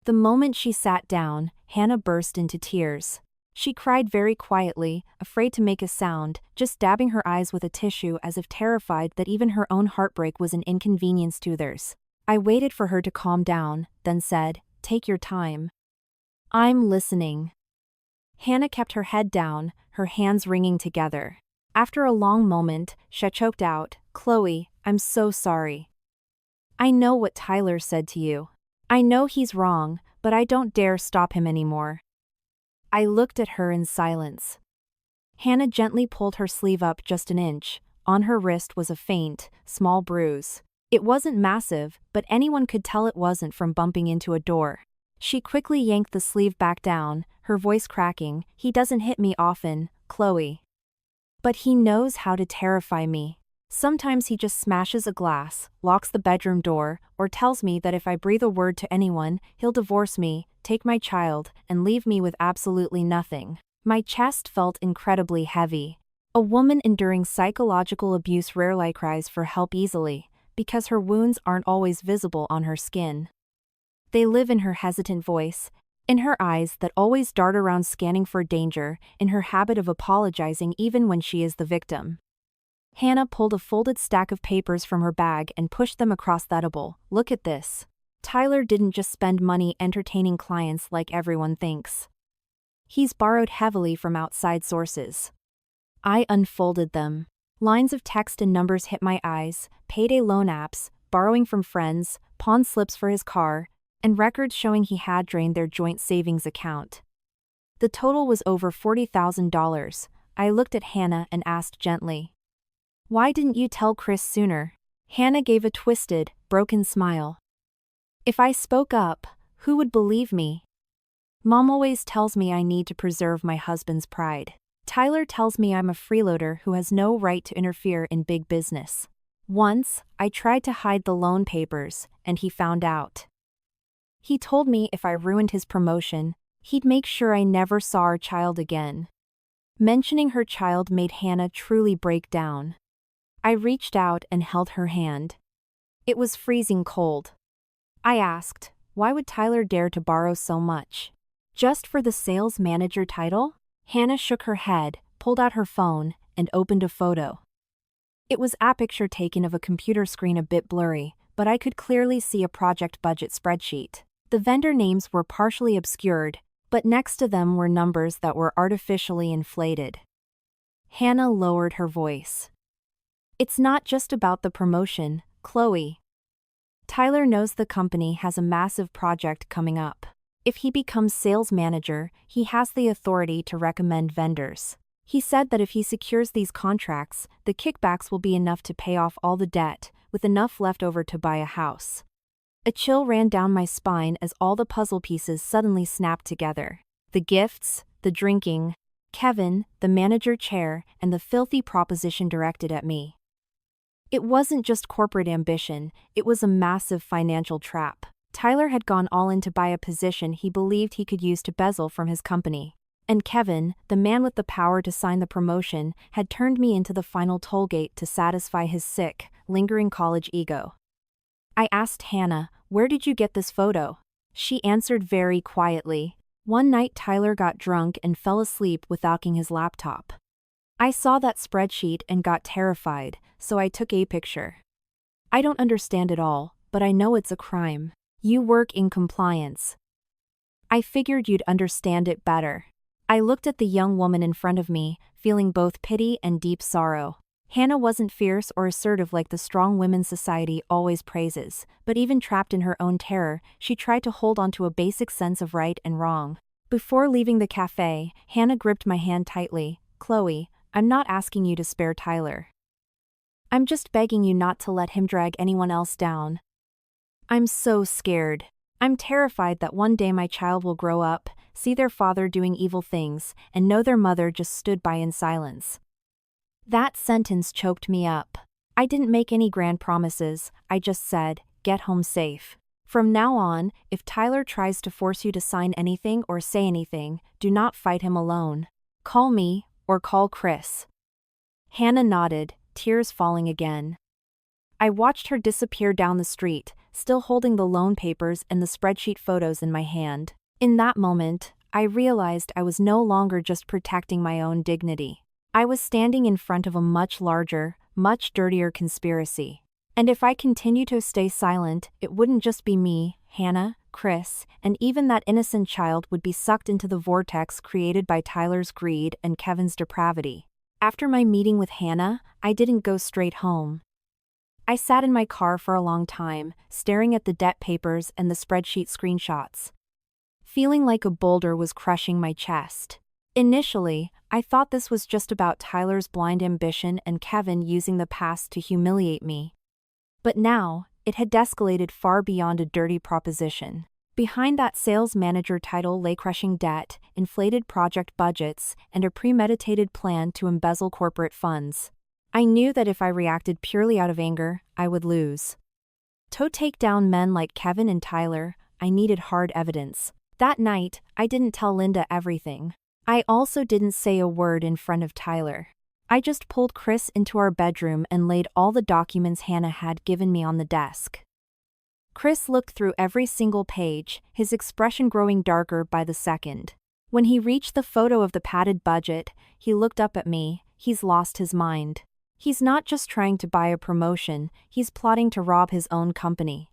The moment she sat down, Hannah burst into tears. She cried very quietly, afraid to make a sound, just dabbing her eyes with a tissue as if terrified that even her own heartbreak was an inconvenience to theirs. I waited for her to calm down, then said, "Take your time." "I'm listening." Hannah kept her head down, her hands wringing together. After a long moment, she choked out, "Chloe, I'm so sorry. I know what Tyler said to you. I know he's wrong, but I don't dare stop him anymore." I looked at her in silence. Hannah gently pulled her sleeve up just an inch. On her wrist was a faint, small bruise. It wasn't massive, but anyone could tell it wasn't from bumping into a door. She quickly yanked the sleeve back down, her voice cracking, "He doesn't hit me often, Chloe. But he knows how to terrify me. Sometimes he just smashes a glass, locks the bedroom door, or tells me that if I breathe a word to anyone, he'll divorce me, take my child, and leave me with absolutely nothing." My chest felt incredibly heavy. A woman enduring psychological abuse rarely cries for help easily, because her wounds aren't always visible on her skin. They live in her hesitant voice, in her eyes that always dart around scanning for danger, in her habit of apologizing even when she is the victim. Hannah pulled a folded stack of papers from her bag and pushed them across the table. "Look at this. Tyler didn't just spend money entertaining clients like everyone thinks. He's borrowed heavily from outside sources." I unfolded them. Lines of text and numbers hit my eyes, payday loan apps, borrowing from friends, pawn slips for his car, and records showing he had drained their joint savings account. The total was over $40,000. I looked at Hannah and asked gently, "Why didn't you tell Chris sooner?" Hannah gave a twisted, broken smile. "If I spoke up, who would believe me? Mom always tells me I need to preserve my husband's pride. Tyler tells me I'm a freeloader who has no right to interfere in big business. Once, I tried to hide the loan papers, and he found out. He told me if I ruined his promotion, he'd make sure I never saw our child again." Mentioning her child made Hannah truly break down. I reached out and held her hand. It was freezing cold. I asked, "Why would Tyler dare to borrow so much? Just for the sales manager title?" Hannah shook her head, pulled out her phone, and opened a photo. It was a picture taken of a computer screen a bit blurry, but I could clearly see a project budget spreadsheet. The vendor names were partially obscured, but next to them were numbers that were artificially inflated. Hannah lowered her voice. "It's not just about the promotion, Chloe. Tyler knows the company has a massive project coming up. If he becomes sales manager, he has the authority to recommend vendors. He said that if he secures these contracts, the kickbacks will be enough to pay off all the debt, with enough left over to buy a house." A chill ran down my spine as all the puzzle pieces suddenly snapped together. The gifts, the drinking, Kevin, the manager chair, and the filthy proposition directed at me. It wasn't just corporate ambition, it was a massive financial trap. Tyler had gone all in to buy a position he believed he could use to bezel from his company. And Kevin, the man with the power to sign the promotion, had turned me into the final toll gate to satisfy his sick, lingering college ego. I asked Hannah, "Where did you get this photo?" She answered very quietly, "One night Tyler got drunk and fell asleep without his laptop. I saw that spreadsheet and got terrified, so I took a picture. I don't understand it all, but I know it's a crime. You work in compliance. I figured you'd understand it better." I looked at the young woman in front of me, feeling both pity and deep sorrow. Hannah wasn't fierce or assertive like the strong women society always praises, but even trapped in her own terror, she tried to hold on to a basic sense of right and wrong. Before leaving the cafe, Hannah gripped my hand tightly. "Chloe, I'm not asking you to spare Tyler. I'm just begging you not to let him drag anyone else down. I'm so scared. I'm terrified that one day my child will grow up, see their father doing evil things, and know their mother just stood by in silence." That sentence choked me up. I didn't make any grand promises, I just said, "Get home safe. From now on, if Tyler tries to force you to sign anything or say anything, do not fight him alone. Call me, or call Chris." Hannah nodded, tears falling again. I watched her disappear down the street, still holding the loan papers and the spreadsheet photos in my hand. In that moment, I realized I was no longer just protecting my own dignity. I was standing in front of a much larger, much dirtier conspiracy. And if I continued to stay silent, it wouldn't just be me, Hannah, Chris, and even that innocent child would be sucked into the vortex created by Tyler's greed and Kevin's depravity. After my meeting with Hannah, I didn't go straight home. I sat in my car for a long time, staring at the debt papers and the spreadsheet screenshots. Feeling like a boulder was crushing my chest. Initially, I thought this was just about Tyler's blind ambition and Kevin using the past to humiliate me. But now, it had escalated far beyond a dirty proposition. Behind that sales manager title lay crushing debt, inflated project budgets, and a premeditated plan to embezzle corporate funds. I knew that if I reacted purely out of anger, I would lose. To take down men like Kevin and Tyler, I needed hard evidence. That night, I didn't tell Linda everything. I also didn't say a word in front of Tyler. I just pulled Chris into our bedroom and laid all the documents Hannah had given me on the desk. Chris looked through every single page, his expression growing darker by the second. When he reached the photo of the padded budget, he looked up at me. He's lost his mind. He's not just trying to buy a promotion, he's plotting to rob his own company.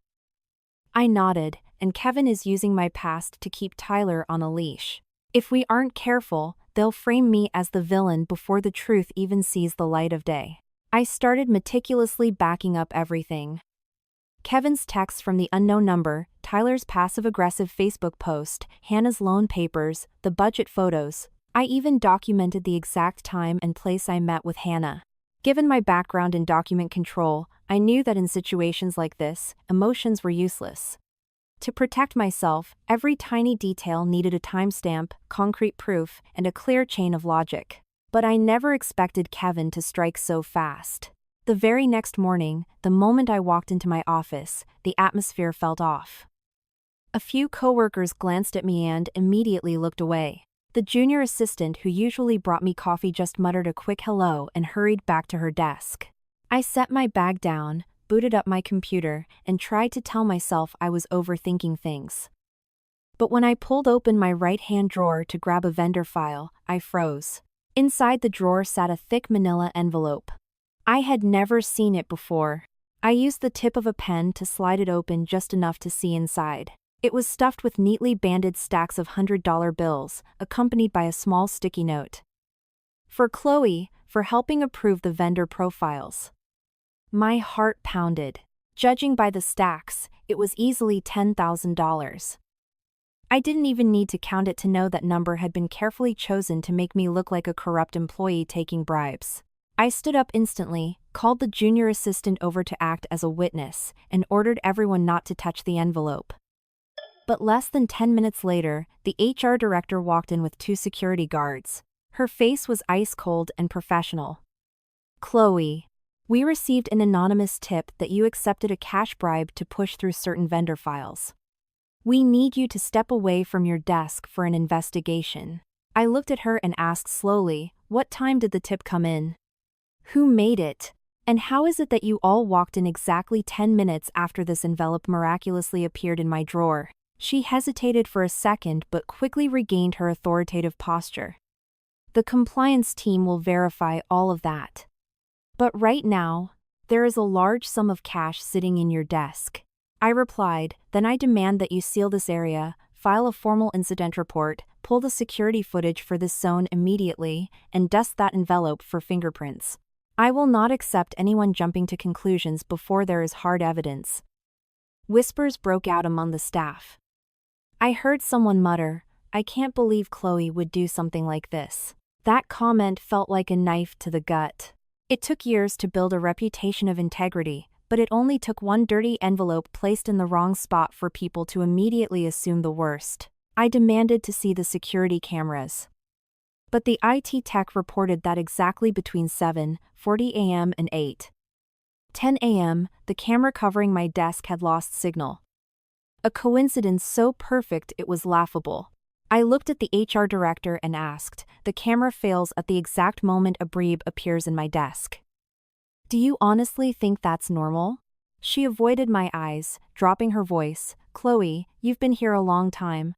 I nodded, and Kevin is using my past to keep Tyler on a leash. If we aren't careful, they'll frame me as the villain before the truth even sees the light of day. I started meticulously backing up everything. Kevin's texts from the unknown number, Tyler's passive-aggressive Facebook post, Hannah's loan papers, the budget photos. I even documented the exact time and place I met with Hannah. Given my background in document control, I knew that in situations like this, emotions were useless. To protect myself, every tiny detail needed a timestamp, concrete proof, and a clear chain of logic. But I never expected Kevin to strike so fast. The very next morning, the moment I walked into my office, the atmosphere felt off. A few coworkers glanced at me and immediately looked away. The junior assistant who usually brought me coffee just muttered a quick hello and hurried back to her desk. I set my bag down, booted up my computer, and tried to tell myself I was overthinking things. But when I pulled open my right-hand drawer to grab a vendor file, I froze. Inside the drawer sat a thick manila envelope. I had never seen it before. I used the tip of a pen to slide it open just enough to see inside. It was stuffed with neatly banded stacks of $100 bills, accompanied by a small sticky note. For Chloe, for helping approve the vendor profiles. My heart pounded. Judging by the stacks, it was easily $10,000. I didn't even need to count it to know that number had been carefully chosen to make me look like a corrupt employee taking bribes. I stood up instantly, called the junior assistant over to act as a witness, and ordered everyone not to touch the envelope. But less than 10 minutes later, the HR director walked in with 2 security guards. Her face was ice-cold and professional. Chloe, we received an anonymous tip that you accepted a cash bribe to push through certain vendor files. We need you to step away from your desk for an investigation. I looked at her and asked slowly, what time did the tip come in? Who made it? And how is it that you all walked in exactly 10 minutes after this envelope miraculously appeared in my drawer? She hesitated for a second but quickly regained her authoritative posture. The compliance team will verify all of that. But right now, there is a large sum of cash sitting in your desk. I replied, then I demand that you seal this area, file a formal incident report, pull the security footage for this zone immediately, and dust that envelope for fingerprints. I will not accept anyone jumping to conclusions before there is hard evidence. Whispers broke out among the staff. I heard someone mutter, I can't believe Chloe would do something like this. That comment felt like a knife to the gut. It took years to build a reputation of integrity, but it only took one dirty envelope placed in the wrong spot for people to immediately assume the worst. I demanded to see the security cameras. But the IT tech reported that exactly between 7:40 a.m. and 8:10 a.m., the camera covering my desk had lost signal. A coincidence so perfect it was laughable. I looked at the HR director and asked, the camera fails at the exact moment a bribe appears in my desk. Do you honestly think that's normal? She avoided my eyes, dropping her voice. Chloe, you've been here a long time.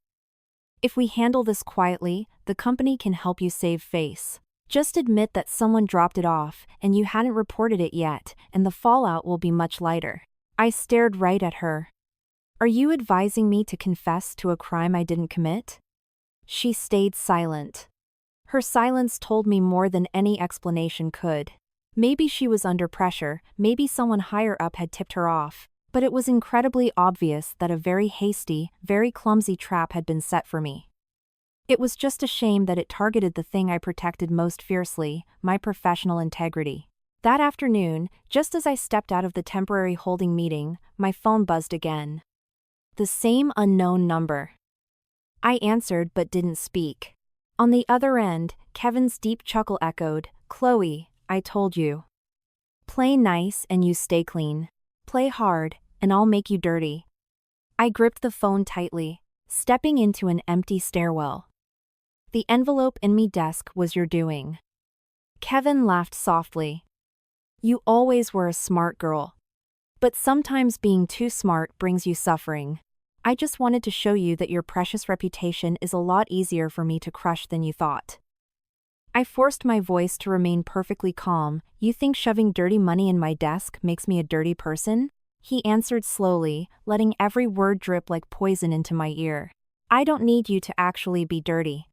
If we handle this quietly, the company can help you save face. Just admit that someone dropped it off, and you hadn't reported it yet, and the fallout will be much lighter. I stared right at her. Are you advising me to confess to a crime I didn't commit? She stayed silent. Her silence told me more than any explanation could. Maybe she was under pressure, maybe someone higher up had tipped her off, but it was incredibly obvious that a very hasty, very clumsy trap had been set for me. It was just a shame that it targeted the thing I protected most fiercely, my professional integrity. That afternoon, just as I stepped out of the temporary holding meeting, my phone buzzed again. The same unknown number. I answered but didn't speak. On the other end, Kevin's deep chuckle echoed, "Chloe, I told you. Play nice and you stay clean. Play hard, and I'll make you dirty." I gripped the phone tightly, stepping into an empty stairwell. The envelope in my desk was your doing. Kevin laughed softly. You always were a smart girl. But sometimes being too smart brings you suffering. I just wanted to show you that your precious reputation is a lot easier for me to crush than you thought. I forced my voice to remain perfectly calm. You think shoving dirty money in my desk makes me a dirty person? He answered slowly, letting every word drip like poison into my ear. I don't need you to actually be dirty.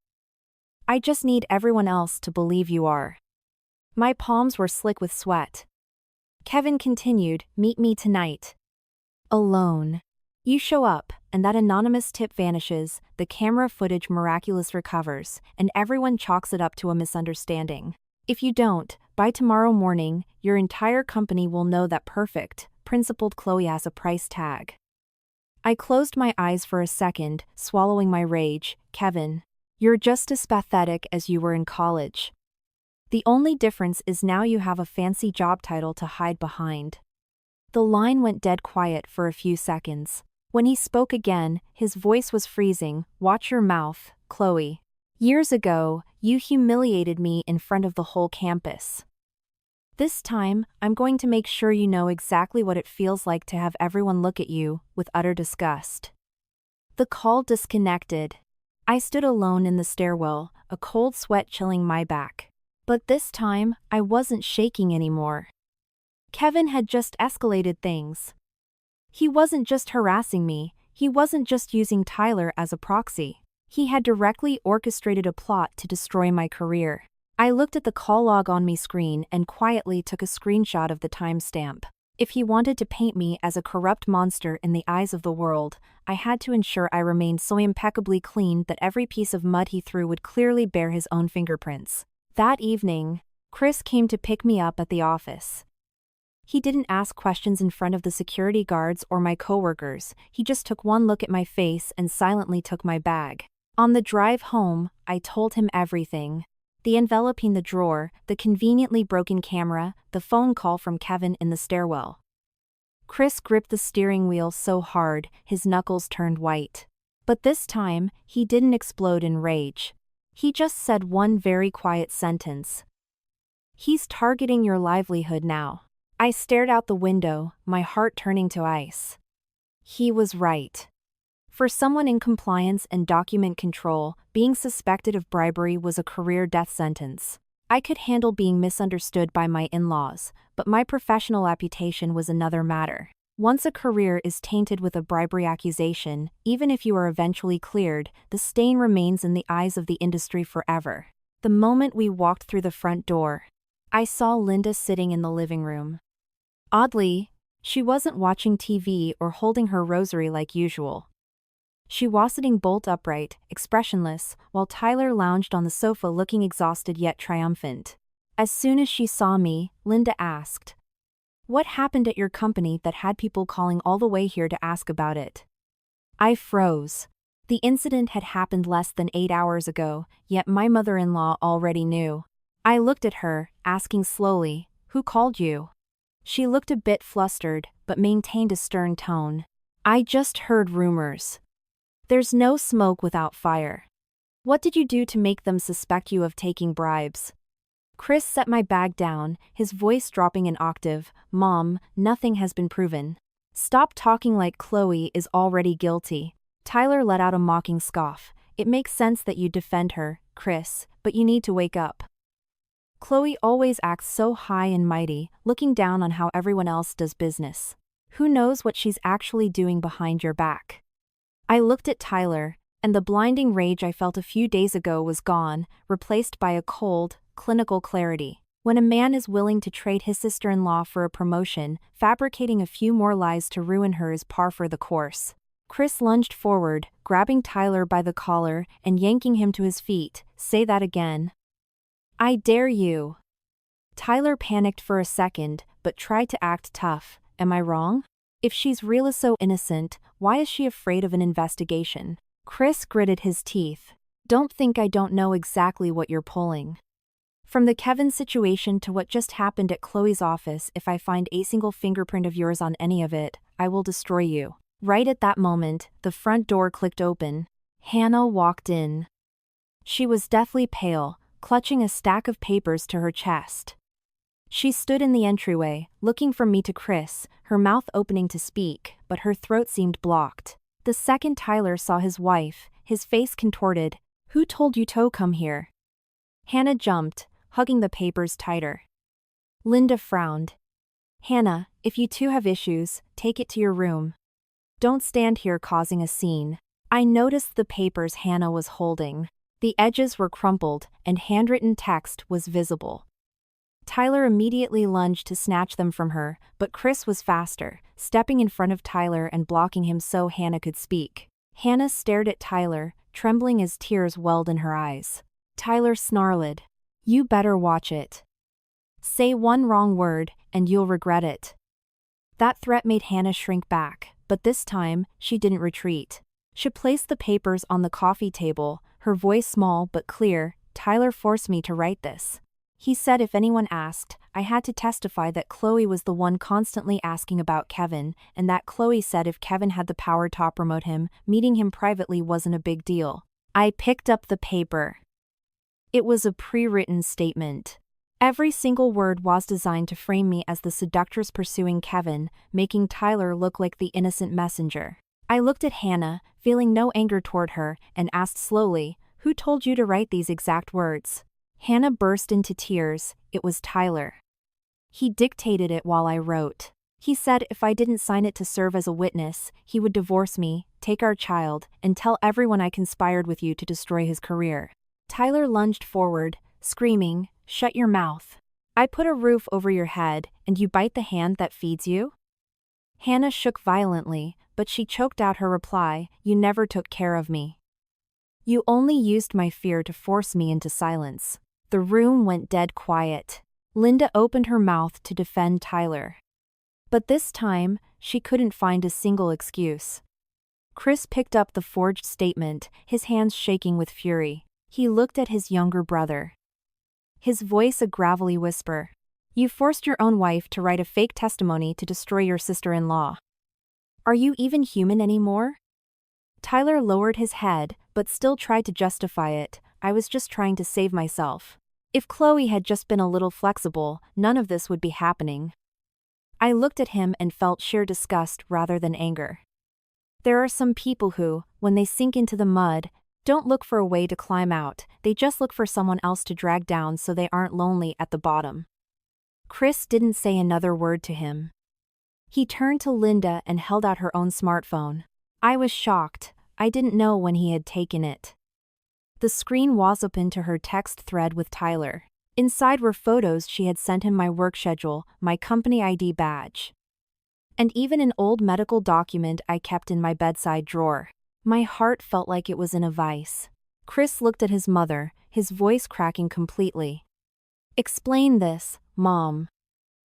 I just need everyone else to believe you are. My palms were slick with sweat. Kevin continued, meet me tonight. Alone. You show up, and that anonymous tip vanishes, the camera footage miraculously recovers, and everyone chalks it up to a misunderstanding. If you don't, by tomorrow morning, your entire company will know that perfect, principled Chloe has a price tag. I closed my eyes for a second, swallowing my rage. Kevin, you're just as pathetic as you were in college. The only difference is now you have a fancy job title to hide behind. The line went dead quiet for a few seconds. When he spoke again, his voice was freezing. Watch your mouth, Chloe. Years ago, you humiliated me in front of the whole campus. This time, I'm going to make sure you know exactly what it feels like to have everyone look at you with utter disgust. The call disconnected. I stood alone in the stairwell, a cold sweat chilling my back. But this time, I wasn't shaking anymore. Kevin had just escalated things. He wasn't just harassing me, he wasn't just using Tyler as a proxy. He had directly orchestrated a plot to destroy my career. I looked at the call log on my screen and quietly took a screenshot of the timestamp. If he wanted to paint me as a corrupt monster in the eyes of the world, I had to ensure I remained so impeccably clean that every piece of mud he threw would clearly bear his own fingerprints. That evening, Chris came to pick me up at the office. He didn't ask questions in front of the security guards or my coworkers, he just took one look at my face and silently took my bag. On the drive home, I told him everything. The envelope in the drawer, the conveniently broken camera, the phone call from Kevin in the stairwell. Chris gripped the steering wheel so hard, his knuckles turned white. But this time, he didn't explode in rage. He just said one very quiet sentence. He's targeting your livelihood now. I stared out the window, my heart turning to ice. He was right. For someone in compliance and document control, being suspected of bribery was a career death sentence. I could handle being misunderstood by my in-laws, but my professional reputation was another matter. Once a career is tainted with a bribery accusation, even if you are eventually cleared, the stain remains in the eyes of the industry forever. The moment we walked through the front door, I saw Linda sitting in the living room. Oddly, she wasn't watching TV or holding her rosary like usual. She was sitting bolt upright, expressionless, while Tyler lounged on the sofa looking exhausted yet triumphant. As soon as she saw me, Linda asked, "What happened at your company that had people calling all the way here to ask about it?" I froze. The incident had happened less than 8 hours ago, yet my mother-in-law already knew. I looked at her, asking slowly, "Who called you?" She looked a bit flustered, but maintained a stern tone. "I just heard rumors. There's no smoke without fire. What did you do to make them suspect you of taking bribes?" Chris set my bag down, his voice dropping an octave. Mom, nothing has been proven. Stop talking like Chloe is already guilty. Tyler let out a mocking scoff. It makes sense that you defend her, Chris, but you need to wake up. Chloe always acts so high and mighty, looking down on how everyone else does business. Who knows what she's actually doing behind your back? I looked at Tyler, and the blinding rage I felt a few days ago was gone, replaced by a cold, clinical clarity. When a man is willing to trade his sister-in-law for a promotion, fabricating a few more lies to ruin her is par for the course. Chris lunged forward, grabbing Tyler by the collar and yanking him to his feet. Say that again. I dare you. Tyler panicked for a second, but tried to act tough. Am I wrong? If she's really so innocent, why is she afraid of an investigation? Chris gritted his teeth. Don't think I don't know exactly what you're pulling. From the Kevin situation to what just happened at Chloe's office, if I find a single fingerprint of yours on any of it, I will destroy you. Right at that moment, the front door clicked open. Hannah walked in. She was deathly pale, clutching a stack of papers to her chest. She stood in the entryway, looking from me to Chris, her mouth opening to speak, but her throat seemed blocked. The second Tyler saw his wife, his face contorted. Who told you to come here? Hannah jumped, hugging the papers tighter. Linda frowned. Hannah, if you two have issues, take it to your room. Don't stand here causing a scene. I noticed the papers Hannah was holding. The edges were crumpled, and handwritten text was visible. Tyler immediately lunged to snatch them from her, but Chris was faster, stepping in front of Tyler and blocking him so Hannah could speak. Hannah stared at Tyler, trembling as tears welled in her eyes. Tyler snarled. You better watch it. Say one wrong word, and you'll regret it. That threat made Hannah shrink back, but this time, she didn't retreat. She placed the papers on the coffee table, her voice small but clear. Tyler forced me to write this. He said if anyone asked, I had to testify that Chloe was the one constantly asking about Kevin, and that Chloe said if Kevin had the power to promote him, meeting him privately wasn't a big deal. I picked up the paper. It was a pre-written statement. Every single word was designed to frame me as the seductress pursuing Kevin, making Tyler look like the innocent messenger. I looked at Hannah, feeling no anger toward her, and asked slowly, Who told you to write these exact words? Hannah burst into tears. It was Tyler. He dictated it while I wrote. He said if I didn't sign it to serve as a witness, he would divorce me, take our child, and tell everyone I conspired with you to destroy his career. Tyler lunged forward, screaming, Shut your mouth. I put a roof over your head, and you bite the hand that feeds you? Hannah shook violently, but she choked out her reply, You never took care of me. You only used my fear to force me into silence. The room went dead quiet. Linda opened her mouth to defend Tyler. But this time, she couldn't find a single excuse. Chris picked up the forged statement, his hands shaking with fury. He looked at his younger brother. His voice a gravelly whisper. You forced your own wife to write a fake testimony to destroy your sister-in-law. Are you even human anymore? Tyler lowered his head, but still tried to justify it. I was just trying to save myself. If Chloe had just been a little flexible, none of this would be happening. I looked at him and felt sheer disgust rather than anger. There are some people who, when they sink into the mud, don't look for a way to climb out, they just look for someone else to drag down so they aren't lonely at the bottom. Chris didn't say another word to him. He turned to Linda and held out her own smartphone. I was shocked. I didn't know when he had taken it. The screen was open to her text thread with Tyler. Inside were photos she had sent him, my work schedule, my company ID badge, and even an old medical document I kept in my bedside drawer. My heart felt like it was in a vice. Chris looked at his mother, his voice cracking completely. Explain this, Mom.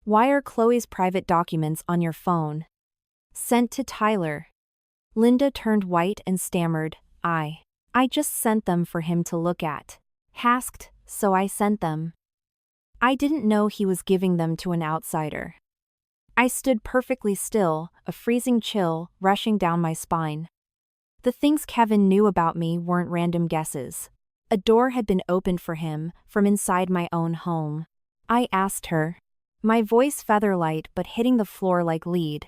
Why are Chloe's private documents on your phone? Sent to Tyler. Linda turned white and stammered, I just sent them for him to look at. Hasked, so I sent them. I didn't know he was giving them to an outsider. I stood perfectly still, a freezing chill rushing down my spine. The things Kevin knew about me weren't random guesses. A door had been opened for him from inside my own home. I asked her, my voice feather-light but hitting the floor like lead.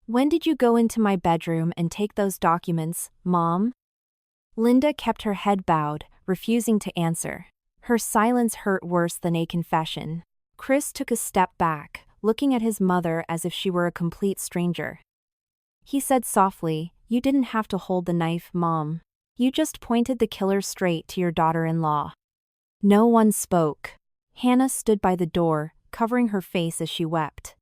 When did you go into my bedroom and take those documents, Mom? Linda kept her head bowed, refusing to answer. Her silence hurt worse than a confession. Chris took a step back, looking at his mother as if she were a complete stranger. He said softly, "You didn't have to hold the knife, Mom. You just pointed the killer straight to your daughter-in-law." No one spoke. Hannah stood by the door, covering her face as she wept.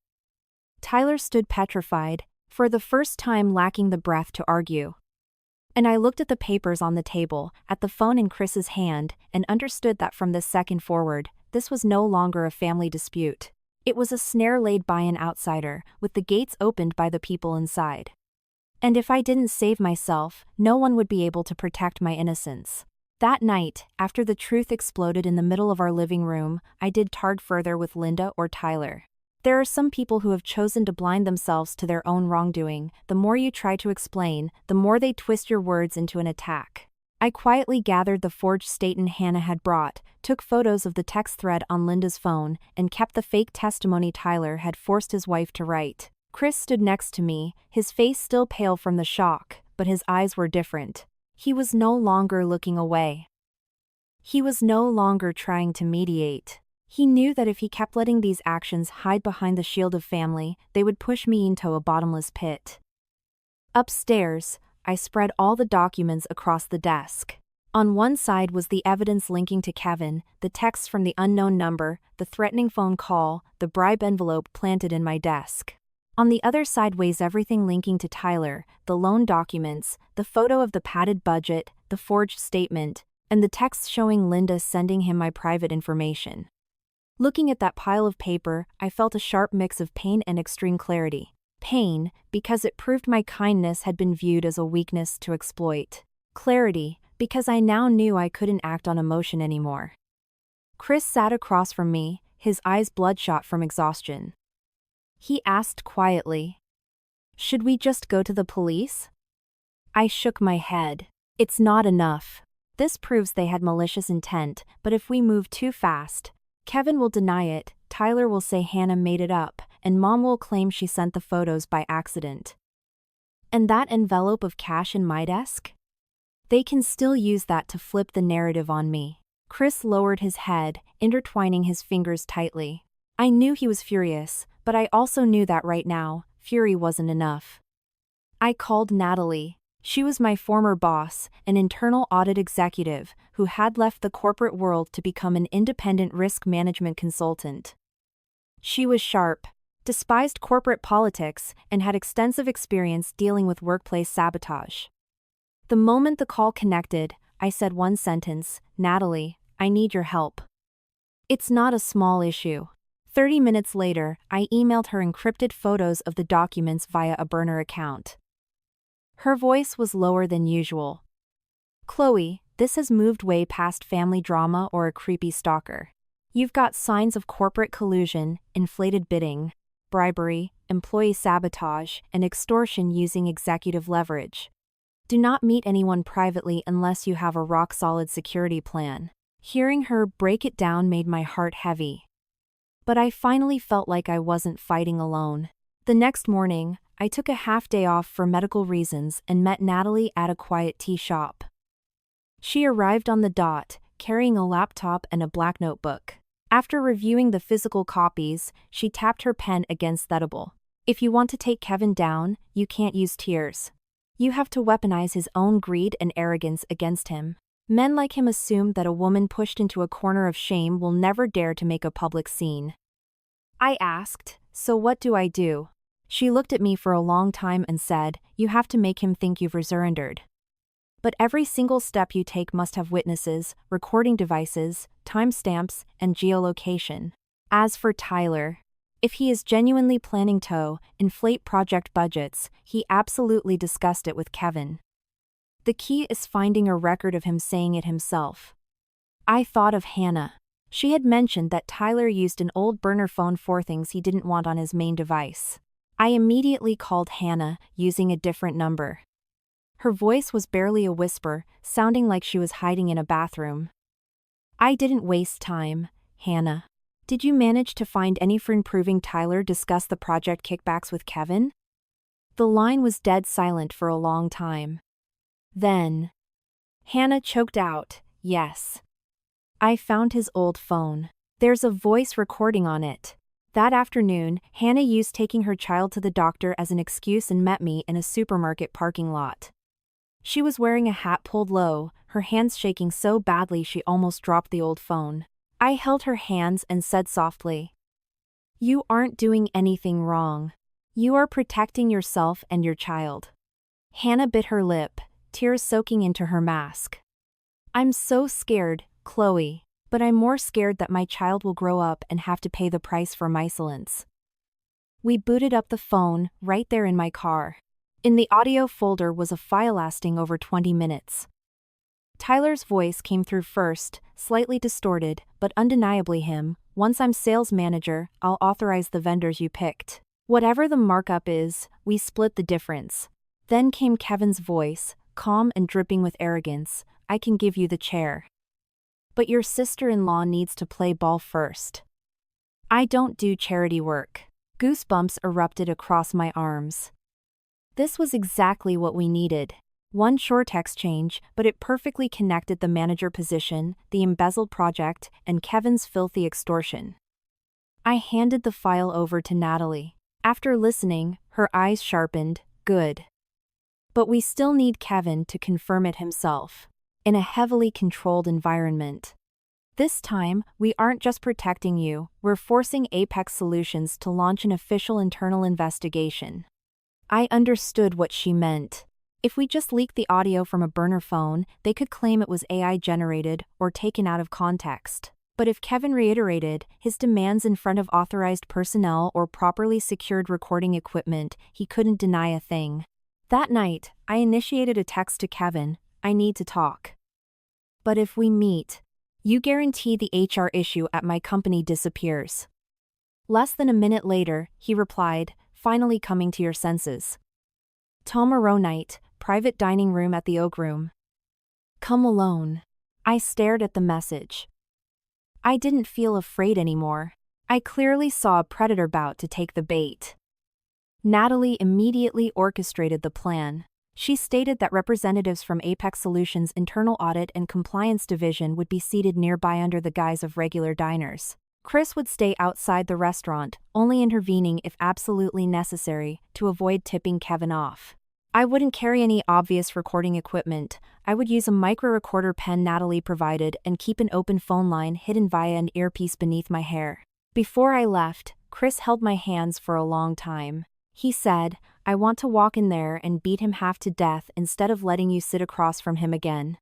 Tyler stood petrified, for the first time lacking the breath to argue. And I looked at the papers on the table, at the phone in Chris's hand, and understood that from this second forward, this was no longer a family dispute. It was a snare laid by an outsider, with the gates opened by the people inside. And if I didn't save myself, no one would be able to protect my innocence. That night, after the truth exploded in the middle of our living room, I did tard further with Linda or Tyler. There are some people who have chosen to blind themselves to their own wrongdoing. The more you try to explain, the more they twist your words into an attack. I quietly gathered the forged statement Hannah had brought, took photos of the text thread on Linda's phone, and kept the fake testimony Tyler had forced his wife to write. Chris stood next to me, his face still pale from the shock, but his eyes were different. He was no longer looking away. He was no longer trying to mediate. He knew that if he kept letting these actions hide behind the shield of family, they would push me into a bottomless pit. Upstairs, I spread all the documents across the desk. On one side was the evidence linking to Kevin, the texts from the unknown number, the threatening phone call, the bribe envelope planted in my desk. On the other side weighs everything linking to Tyler, the loan documents, the photo of the padded budget, the forged statement, and the text showing Linda sending him my private information. Looking at that pile of paper, I felt a sharp mix of pain and extreme clarity. Pain, because it proved my kindness had been viewed as a weakness to exploit. Clarity, because I now knew I couldn't act on emotion anymore. Chris sat across from me, his eyes bloodshot from exhaustion. He asked quietly, "Should we just go to the police?" I shook my head. "It's not enough. This proves they had malicious intent, but if we move too fast, Kevin will deny it, Tyler will say Hannah made it up, and Mom will claim she sent the photos by accident. And that envelope of cash in my desk? They can still use that to flip the narrative on me." Chris lowered his head, intertwining his fingers tightly. I knew he was furious, but I also knew that right now, fury wasn't enough. I called Natalie. She was my former boss, an internal audit executive who had left the corporate world to become an independent risk management consultant. She was sharp, despised corporate politics, and had extensive experience dealing with workplace sabotage. The moment the call connected, I said one sentence, "Natalie, I need your help." It's not a small issue. 30 minutes later, I emailed her encrypted photos of the documents via a burner account. Her voice was lower than usual. "Chloe, this has moved way past family drama or a creepy stalker. You've got signs of corporate collusion, inflated bidding, bribery, employee sabotage, and extortion using executive leverage. Do not meet anyone privately unless you have a rock-solid security plan." Hearing her break it down made my heart heavy. But I finally felt like I wasn't fighting alone. The next morning, I took a half day off for medical reasons and met Natalie at a quiet tea shop. She arrived on the dot, carrying a laptop and a black notebook. After reviewing the physical copies, she tapped her pen against the table. "If you want to take Kevin down, you can't use tears. You have to weaponize his own greed and arrogance against him. Men like him assume that a woman pushed into a corner of shame will never dare to make a public scene." I asked, "So what do I do?" She looked at me for a long time and said, "You have to make him think you've surrendered. But every single step you take must have witnesses, recording devices, timestamps, and geolocation. As for Tyler, if he is genuinely planning to inflate project budgets, he absolutely discussed it with Kevin. The key is finding a record of him saying it himself." I thought of Hannah. She had mentioned that Tyler used an old burner phone for things he didn't want on his main device. I immediately called Hannah, using a different number. Her voice was barely a whisper, sounding like she was hiding in a bathroom. I didn't waste time, Hannah. Did you manage to find any friend proving Tyler discussed the project kickbacks with Kevin? The line was dead silent for a long time. Then, Hannah choked out, yes. I found his old phone. There's a voice recording on it. That afternoon, Hannah used taking her child to the doctor as an excuse and met me in a supermarket parking lot. She was wearing a hat pulled low, her hands shaking so badly she almost dropped the old phone. I held her hands and said softly, "You aren't doing anything wrong. You are protecting yourself and your child." Hannah bit her lip, tears soaking into her mask. "I'm so scared, Chloe, but I'm more scared that my child will grow up and have to pay the price for my silence." We booted up the phone, right there in my car. In the audio folder was a file lasting over 20 minutes. Tyler's voice came through first, slightly distorted, but undeniably him. "Once I'm sales manager, I'll authorize the vendors you picked. Whatever the markup is, we split the difference." Then came Kevin's voice, calm and dripping with arrogance. "I can give you the chair. But your sister-in-law needs to play ball first." "I don't do charity work." Goosebumps erupted across my arms. This was exactly what we needed. One short text change, but it perfectly connected the manager position, the embezzled project, and Kevin's filthy extortion. I handed the file over to Natalie. After listening, her eyes sharpened. "Good. But we still need Kevin to confirm it himself. In a heavily controlled environment. This time, we aren't just protecting you, we're forcing Apex Solutions to launch an official internal investigation." I understood what she meant. If we just leaked the audio from a burner phone, they could claim it was AI generated or taken out of context. But if Kevin reiterated his demands in front of authorized personnel or properly secured recording equipment, he couldn't deny a thing. That night, I initiated a text to Kevin, "I need to talk. But if we meet, you guarantee the HR issue at my company disappears." Less than a minute later, he replied, "Finally coming to your senses. Tomorrow night, private dining room at the Oak Room. Come alone." I stared at the message. I didn't feel afraid anymore. I clearly saw a predator about to take the bait. Natalie immediately orchestrated the plan. She stated that representatives from Apex Solutions' internal audit and compliance division would be seated nearby under the guise of regular diners. Chris would stay outside the restaurant, only intervening if absolutely necessary, to avoid tipping Kevin off. I wouldn't carry any obvious recording equipment. I would use a micro-recorder pen Natalie provided and keep an open phone line hidden via an earpiece beneath my hair. Before I left, Chris held my hands for a long time. He said, "I want to walk in there and beat him half to death instead of letting you sit across from him again."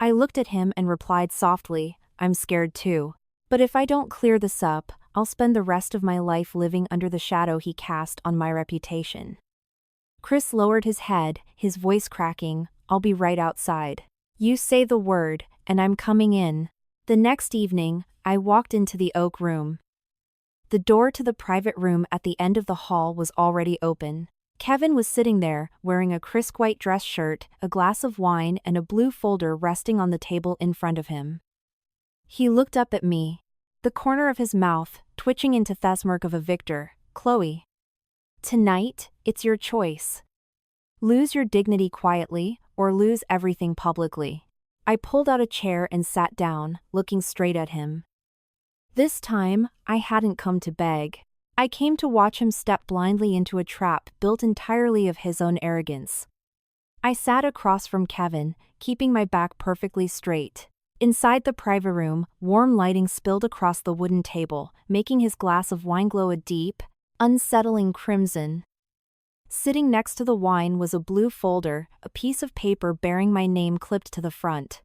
I looked at him and replied softly, "I'm scared too. But if I don't clear this up, I'll spend the rest of my life living under the shadow he cast on my reputation." Chris lowered his head, his voice cracking, "I'll be right outside. You say the word, and I'm coming in." The next evening, I walked into the Oak Room. The door to the private room at the end of the hall was already open. Kevin was sitting there, wearing a crisp white dress shirt, a glass of wine and a blue folder resting on the table in front of him. He looked up at me. The corner of his mouth, twitching into the smirk of a victor. "Chloe. Tonight, it's your choice. Lose your dignity quietly, or lose everything publicly." I pulled out a chair and sat down, looking straight at him. This time, I hadn't come to beg. I came to watch him step blindly into a trap built entirely of his own arrogance. I sat across from Kevin, keeping my back perfectly straight. Inside the private room, warm lighting spilled across the wooden table, making his glass of wine glow a deep, unsettling crimson. Sitting next to the wine was a blue folder, a piece of paper bearing my name clipped to the front.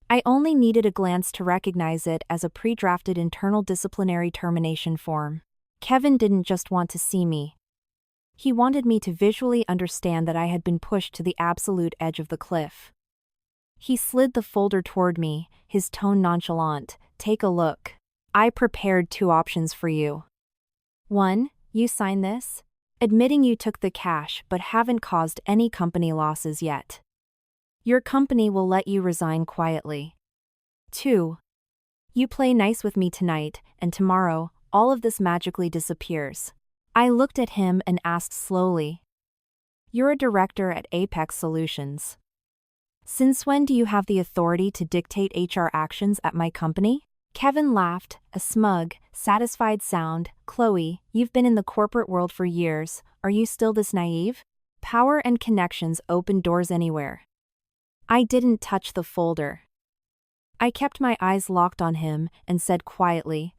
I only needed a glance to recognize it as a pre-drafted internal disciplinary termination form. Kevin didn't just want to see me. He wanted me to visually understand that I had been pushed to the absolute edge of the cliff. He slid the folder toward me, his tone nonchalant. "Take a look. I prepared 2 options for you. 1, you sign this. admitting you took the cash but haven't caused any company losses yet. Your company will let you resign quietly. 2. You play nice with me tonight, and tomorrow, all of this magically disappears. I looked at him and asked slowly. You're a director at Apex Solutions. Since when do you have the authority to dictate HR actions at my company? Kevin laughed, a smug, satisfied sound. Chloe, you've been in the corporate world for years. Are you still this naive? Power and connections open doors anywhere. I didn't touch the folder. I kept my eyes locked on him and said quietly,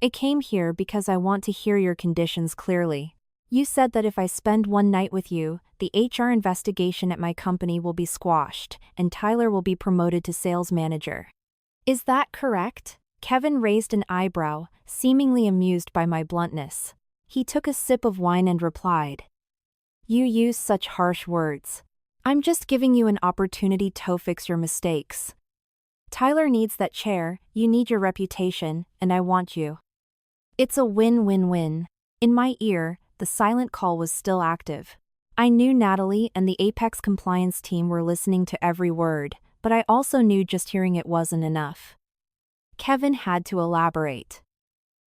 I came here because I want to hear your conditions clearly. You said that if I spend one night with you, the HR investigation at my company will be squashed, and Tyler will be promoted to sales manager. Is that correct? Kevin raised an eyebrow, seemingly amused by my bluntness. He took a sip of wine and replied, You use such harsh words. I'm just giving you an opportunity to fix your mistakes. Tyler needs that chair, you need your reputation, and I want you. It's a win-win-win. In my ear, the silent call was still active. I knew Natalie and the Apex compliance team were listening to every word, but I also knew just hearing it wasn't enough. Kevin had to elaborate.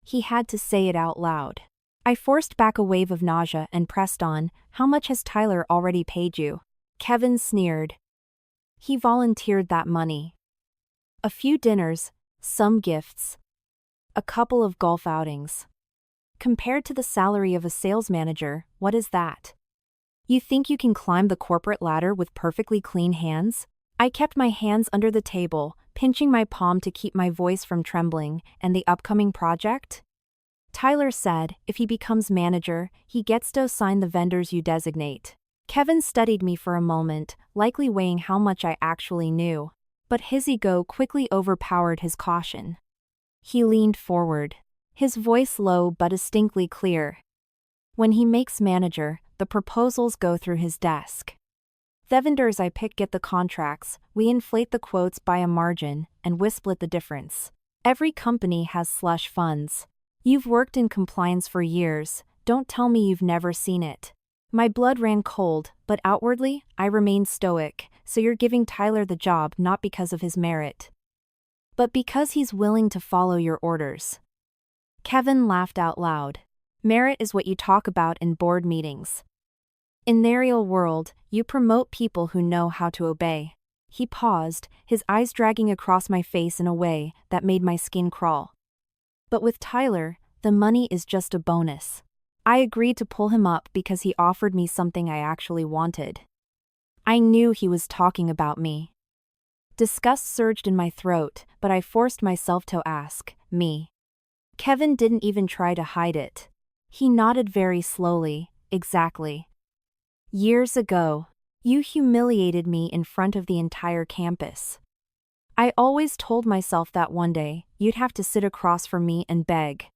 He had to say it out loud. I forced back a wave of nausea and pressed on, How much has Tyler already paid you? Kevin sneered. He volunteered that money. A few dinners, some gifts. A couple of golf outings. Compared to the salary of a sales manager, what is that? You think you can climb the corporate ladder with perfectly clean hands? I kept my hands under the table, pinching my palm to keep my voice from trembling. And the upcoming project? Tyler said, if he becomes manager, he gets to assign the vendors you designate. Kevin studied me for a moment, likely weighing how much I actually knew. But his ego quickly overpowered his caution. He leaned forward, his voice low but distinctly clear. When he makes manager, the proposals go through his desk. The vendors I pick get the contracts, we inflate the quotes by a margin, and we split the difference. Every company has slush funds. You've worked in compliance for years, don't tell me you've never seen it. My blood ran cold, but outwardly, I remained stoic, so you're giving Tyler the job not because of his merit, but because he's willing to follow your orders. Kevin laughed out loud. Merit is what you talk about in board meetings. In the real world, you promote people who know how to obey. He paused, his eyes dragging across my face in a way that made my skin crawl. But with Tyler, the money is just a bonus. I agreed to pull him up because he offered me something I actually wanted. I knew he was talking about me. Disgust surged in my throat, but I forced myself to ask, me. Kevin didn't even try to hide it. He nodded very slowly, exactly. Years ago, you humiliated me in front of the entire campus. I always told myself that one day, you'd have to sit across from me and beg.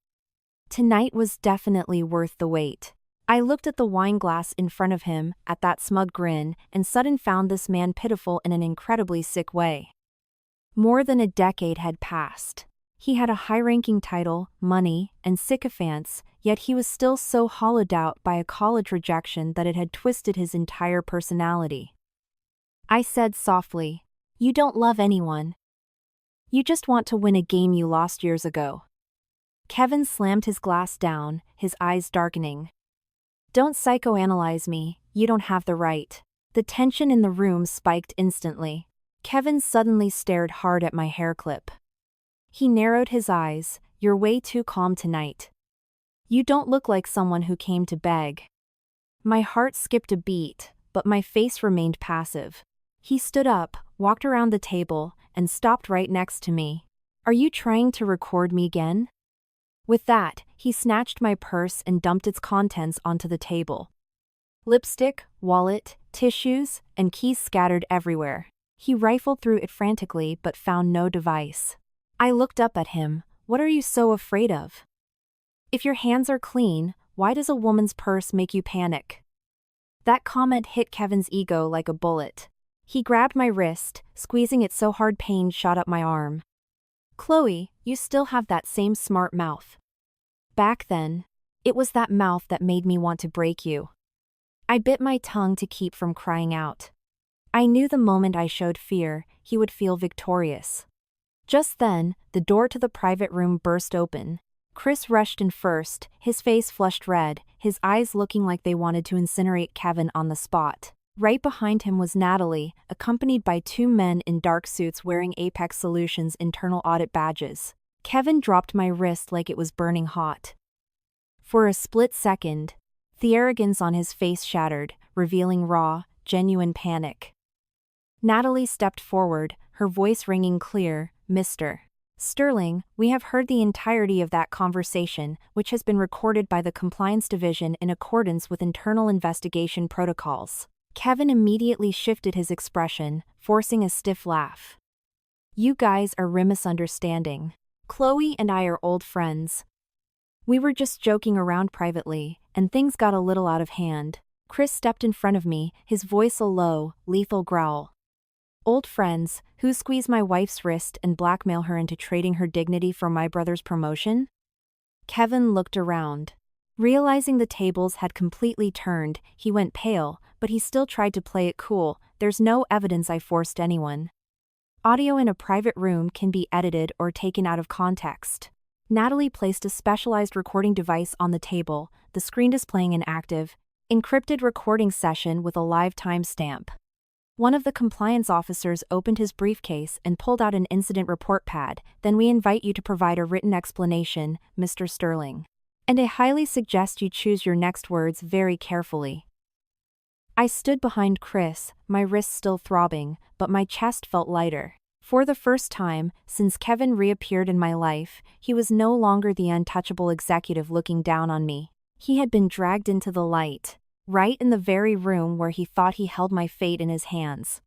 Tonight was definitely worth the wait. I looked at the wine glass in front of him, at that smug grin, and suddenly found this man pitiful in an incredibly sick way. More than a decade had passed. He had a high-ranking title, money, and sycophants, yet he was still so hollowed out by a college rejection that it had twisted his entire personality. I said softly, You don't love anyone. You just want to win a game you lost years ago. Kevin slammed his glass down, his eyes darkening. Don't psychoanalyze me, you don't have the right. The tension in the room spiked instantly. Kevin suddenly stared hard at my hair clip. He narrowed his eyes, You're way too calm tonight. You don't look like someone who came to beg. My heart skipped a beat, but my face remained passive. He stood up, walked around the table, and stopped right next to me. Are you trying to record me again? With that, he snatched my purse and dumped its contents onto the table. Lipstick, wallet, tissues, and keys scattered everywhere. He rifled through it frantically but found no device. I looked up at him. What are you so afraid of? If your hands are clean, why does a woman's purse make you panic? That comment hit Kevin's ego like a bullet. He grabbed my wrist, squeezing it so hard pain shot up my arm. Chloe, you still have that same smart mouth. Back then, It was that mouth that made me want to break you. I bit my tongue to keep from crying out. I knew the moment I showed fear, he would feel victorious. Just then, the door to the private room burst open. Chris rushed in first, his face flushed red, his eyes looking like they wanted to incinerate Kevin on the spot. Right behind him was Natalie, accompanied by two men in dark suits wearing Apex Solutions internal audit badges. Kevin dropped my wrist like it was burning hot. For a split second, the arrogance on his face shattered, revealing raw, genuine panic. Natalie stepped forward, her voice ringing clear, "Mr. Sterling, we have heard the entirety of that conversation, which has been recorded by the Compliance Division in accordance with internal investigation protocols." Kevin immediately shifted his expression, forcing a stiff laugh. "You guys are misunderstanding. Chloe and I are old friends. We were just joking around privately, and things got a little out of hand." Chris stepped in front of me, his voice a low, lethal growl. "Old friends, who squeeze my wife's wrist and blackmail her into trading her dignity for my brother's promotion?" Kevin looked around. Realizing the tables had completely turned, he went pale, but he still tried to play it cool. "There's no evidence I forced anyone. Audio in a private room can be edited or taken out of context." Natalie placed a specialized recording device on the table, the screen displaying an active, encrypted recording session with a live timestamp. One of the compliance officers opened his briefcase and pulled out an incident report pad. "Then we invite you to provide a written explanation, Mr. Sterling. And I highly suggest you choose your next words very carefully." I stood behind Chris, my wrists still throbbing, but my chest felt lighter. For the first time, since Kevin reappeared in my life, he was no longer the untouchable executive looking down on me. He had been dragged into the light, right in the very room where he thought he held my fate in his hands.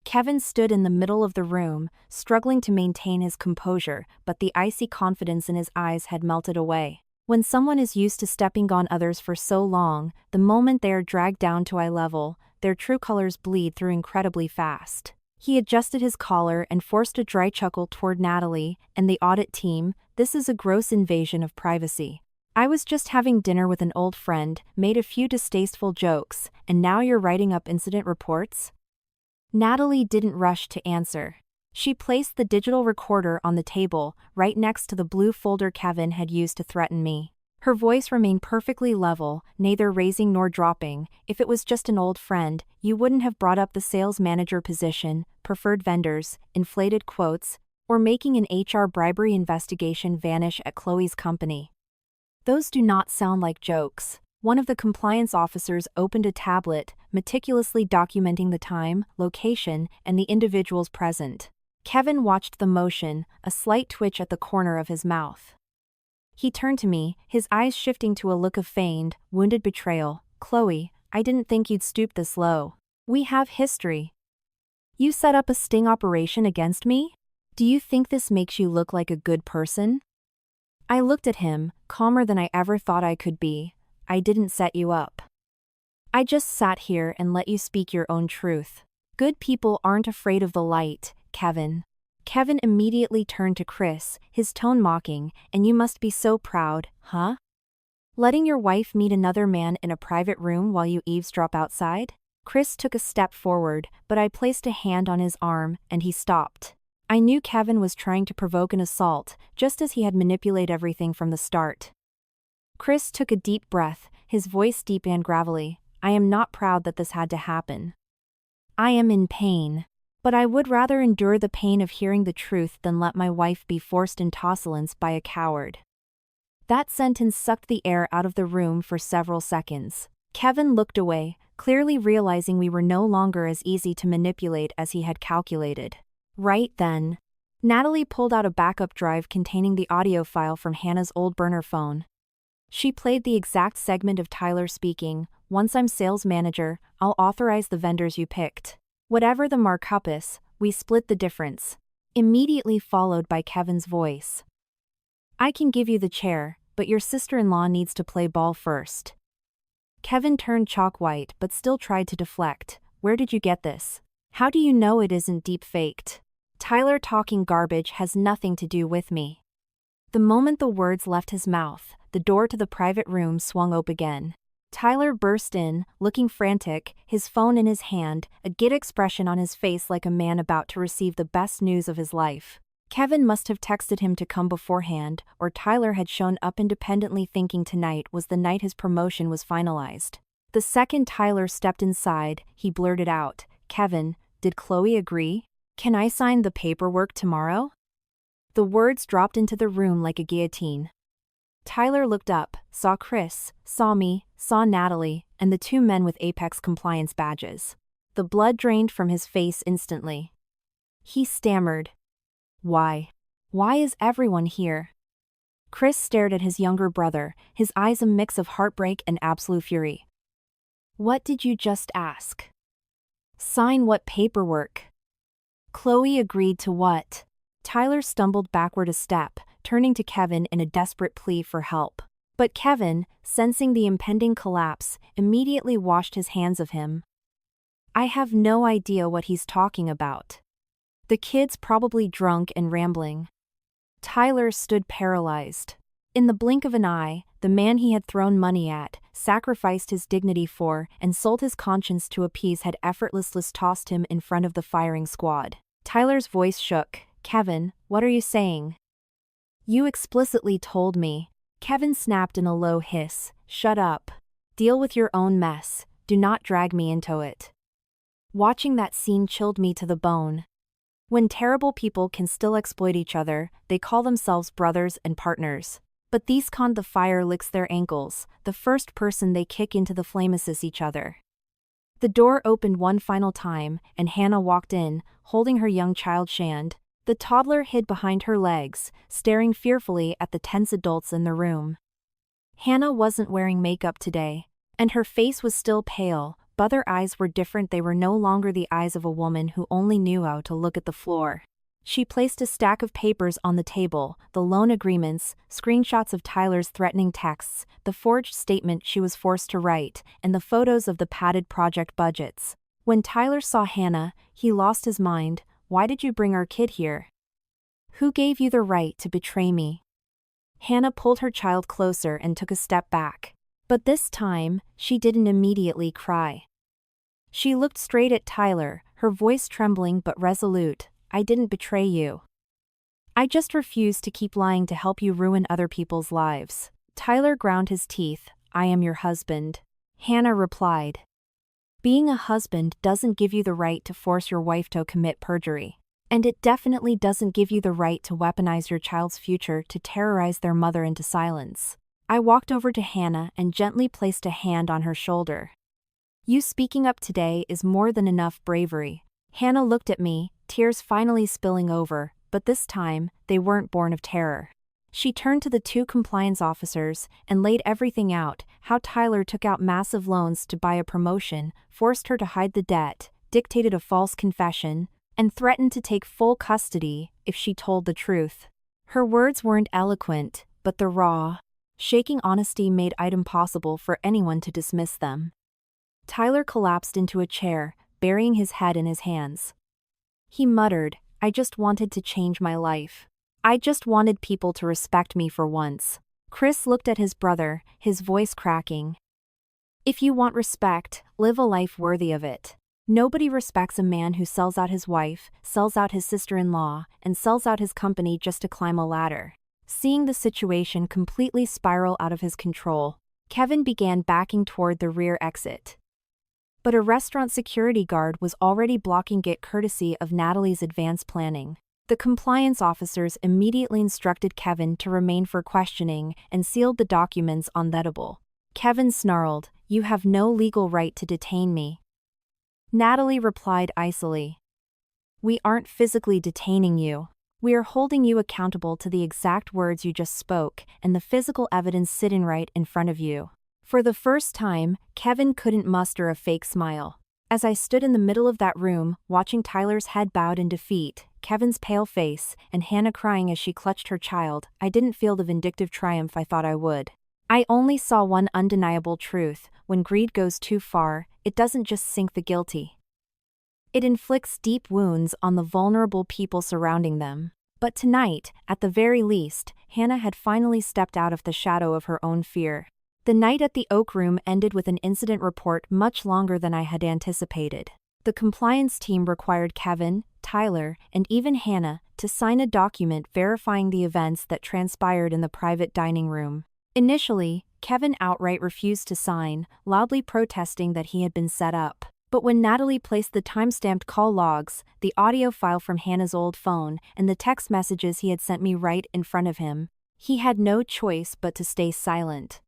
Kevin stood in the middle of the room, struggling to maintain his composure, but the icy confidence in his eyes had melted away. When someone is used to stepping on others for so long, the moment they are dragged down to eye level, their true colors bleed through incredibly fast. He adjusted his collar and forced a dry chuckle toward Natalie and the audit team. "This is a gross invasion of privacy. I was just having dinner with an old friend, made a few distasteful jokes, and now you're writing up incident reports?" Natalie didn't rush to answer. She placed the digital recorder on the table, right next to the blue folder Kevin had used to threaten me. Her voice remained perfectly level, neither raising nor dropping. "If it was just an old friend, you wouldn't have brought up the sales manager position, preferred vendors, inflated quotes, or making an HR bribery investigation vanish at Chloe's company. Those do not sound like jokes." One of the compliance officers opened a tablet, meticulously documenting the time, location, and the individuals present. Kevin watched the motion, a slight twitch at the corner of his mouth. He turned to me, his eyes shifting to a look of feigned, wounded betrayal. "Chloe, I didn't think you'd stoop this low. We have history. You set up a sting operation against me? Do you think this makes you look like a good person?" I looked at him, calmer than I ever thought I could be. "I didn't set you up. I just sat here and let you speak your own truth. Good people aren't afraid of the light, Kevin." Kevin immediately turned to Chris, his tone mocking. "And you must be so proud, huh? Letting your wife meet another man in a private room while you eavesdrop outside?" Chris took a step forward, but I placed a hand on his arm, and he stopped. I knew Kevin was trying to provoke an assault, just as he had manipulated everything from the start. Chris took a deep breath, his voice deep and gravelly. "I am not proud that this had to happen. I am in pain. But I would rather endure the pain of hearing the truth than let my wife be forced into intolerance by a coward." That sentence sucked the air out of the room for several seconds. Kevin looked away, clearly realizing we were no longer as easy to manipulate as he had calculated. Right then, Natalie pulled out a backup drive containing the audio file from Hannah's old burner phone. She played the exact segment of Tyler speaking. "Once I'm sales manager, I'll authorize the vendors you picked. Whatever the markup is, we split the difference." Immediately followed by Kevin's voice. "I can give you the chair, but your sister-in-law needs to play ball first." Kevin turned chalk white but still tried to deflect. "Where did you get this? How do you know it isn't deep-faked? Tyler talking garbage has nothing to do with me." The moment the words left his mouth, the door to the private room swung open again. Tyler burst in, looking frantic, his phone in his hand, a giddy expression on his face like a man about to receive the best news of his life. Kevin must have texted him to come beforehand, or Tyler had shown up independently thinking tonight was the night his promotion was finalized. The second Tyler stepped inside, he blurted out, "Kevin, did Chloe agree? Can I sign the paperwork tomorrow?" The words dropped into the room like a guillotine. Tyler looked up, saw Chris, saw me, saw Natalie, and the two men with Apex compliance badges. The blood drained from his face instantly. He stammered. "Why? Why is everyone here?" Chris stared at his younger brother, his eyes a mix of heartbreak and absolute fury. "What did you just ask?" "Sign what paperwork?" "Chloe agreed to what?" Tyler stumbled backward a step, turning to Kevin in a desperate plea for help. But Kevin, sensing the impending collapse, immediately washed his hands of him. "I have no idea what he's talking about. The kid's probably drunk and rambling." Tyler stood paralyzed. In the blink of an eye, the man he had thrown money at, sacrificed his dignity for, and sold his conscience to appease had effortlessly tossed him in front of the firing squad. Tyler's voice shook. "Kevin, what are you saying?" "You explicitly told me." Kevin snapped in a low hiss. "Shut up. Deal with your own mess. Do not drag me into it." Watching that scene chilled me to the bone. When terrible people can still exploit each other, they call themselves brothers and partners. But these con the fire licks their ankles, the first person they kick into the flame is each other. The door opened one final time, and Hannah walked in, holding her young child Shand. The toddler hid behind her legs, staring fearfully at the tense adults in the room. Hannah wasn't wearing makeup today, and her face was still pale, but her eyes were different. They were no longer the eyes of a woman who only knew how to look at the floor. She placed a stack of papers on the table, the loan agreements, screenshots of Tyler's threatening texts, the forged statement she was forced to write, and the photos of the padded project budgets. When Tyler saw Hannah, he lost his mind. "Why did you bring our kid here? Who gave you the right to betray me?" Hannah pulled her child closer and took a step back. But this time, she didn't immediately cry. She looked straight at Tyler, her voice trembling but resolute. "I didn't betray you. I just refused to keep lying to help you ruin other people's lives." Tyler ground his teeth. "I am your husband." Hannah replied. "Being a husband doesn't give you the right to force your wife to commit perjury. And it definitely doesn't give you the right to weaponize your child's future to terrorize their mother into silence." I walked over to Hannah and gently placed a hand on her shoulder. "You speaking up today is more than enough bravery." Hannah looked at me, tears finally spilling over, but this time, they weren't born of terror. She turned to the two compliance officers and laid everything out, how Tyler took out massive loans to buy a promotion, forced her to hide the debt, dictated a false confession, and threatened to take full custody if she told the truth. Her words weren't eloquent, but the raw, shaking honesty made it impossible for anyone to dismiss them. Tyler collapsed into a chair, burying his head in his hands. He muttered, "I just wanted to change my life. I just wanted people to respect me for once." Chris looked at his brother, his voice cracking. "If you want respect, live a life worthy of it. Nobody respects a man who sells out his wife, sells out his sister-in-law, and sells out his company just to climb a ladder." Seeing the situation completely spiral out of his control, Kevin began backing toward the rear exit. But a restaurant security guard was already blocking it courtesy of Natalie's advanced planning. The compliance officers immediately instructed Kevin to remain for questioning and sealed the documents unlettable. Kevin snarled, "You have no legal right to detain me." Natalie replied icily, "We aren't physically detaining you. We are holding you accountable to the exact words you just spoke and the physical evidence sitting right in front of you." For the first time, Kevin couldn't muster a fake smile. As I stood in the middle of that room, watching Tyler's head bowed in defeat, Kevin's pale face, and Hannah crying as she clutched her child, I didn't feel the vindictive triumph I thought I would. I only saw one undeniable truth: when greed goes too far, it doesn't just sink the guilty. It inflicts deep wounds on the vulnerable people surrounding them. But tonight, at the very least, Hannah had finally stepped out of the shadow of her own fear. The night at the Oak Room ended with an incident report much longer than I had anticipated. The compliance team required Kevin, Tyler, and even Hannah to sign a document verifying the events that transpired in the private dining room. Initially, Kevin outright refused to sign, loudly protesting that he had been set up. But when Natalie placed the timestamped call logs, the audio file from Hannah's old phone, and the text messages he had sent me right in front of him, he had no choice but to stay silent.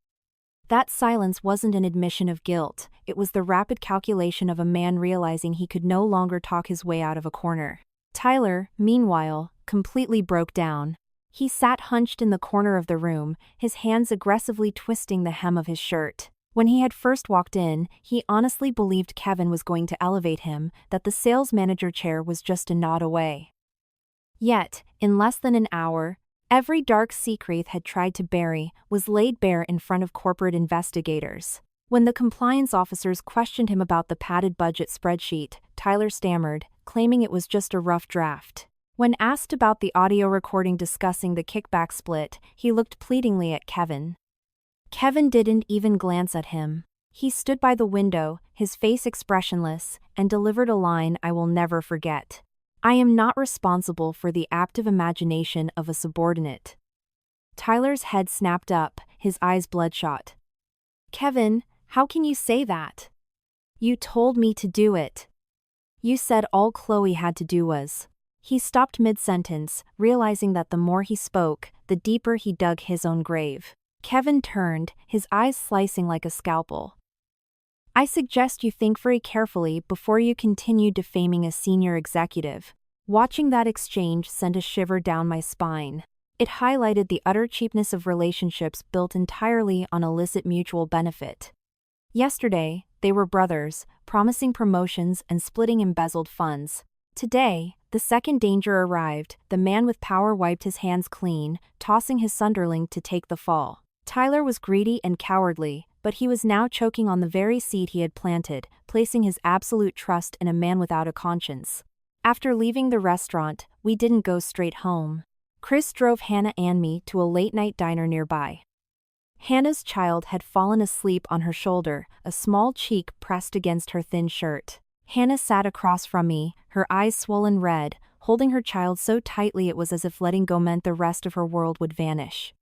That silence wasn't an admission of guilt, it was the rapid calculation of a man realizing he could no longer talk his way out of a corner. Tyler, meanwhile, completely broke down. He sat hunched in the corner of the room, his hands aggressively twisting the hem of his shirt. When he had first walked in, he honestly believed Kevin was going to elevate him, that the sales manager chair was just a nod away. Yet, in less than an hour, every dark secret had tried to bury was laid bare in front of corporate investigators. When the compliance officers questioned him about the padded budget spreadsheet, Tyler stammered, claiming it was just a rough draft. When asked about the audio recording discussing the kickback split, he looked pleadingly at Kevin. Kevin didn't even glance at him. He stood by the window, his face expressionless, and delivered a line I will never forget. "I am not responsible for the active imagination of a subordinate." Tyler's head snapped up, his eyes bloodshot. "Kevin, how can you say that? You told me to do it. You said all Chloe had to do was..." He stopped mid-sentence, realizing that the more he spoke, the deeper he dug his own grave. Kevin turned, his eyes slicing like a scalpel. "I suggest you think very carefully before you continue defaming a senior executive." Watching that exchange sent a shiver down my spine. It highlighted the utter cheapness of relationships built entirely on illicit mutual benefit. Yesterday, they were brothers, promising promotions and splitting embezzled funds. Today, the second danger arrived, the man with power wiped his hands clean, tossing his sunderling to take the fall. Tyler was greedy and cowardly, but he was now choking on the very seed he had planted, placing his absolute trust in a man without a conscience. After leaving the restaurant, we didn't go straight home. Chris drove Hannah and me to a late-night diner nearby. Hannah's child had fallen asleep on her shoulder, a small cheek pressed against her thin shirt. Hannah sat across from me, her eyes swollen red, holding her child so tightly it was as if letting go meant the rest of her world would vanish.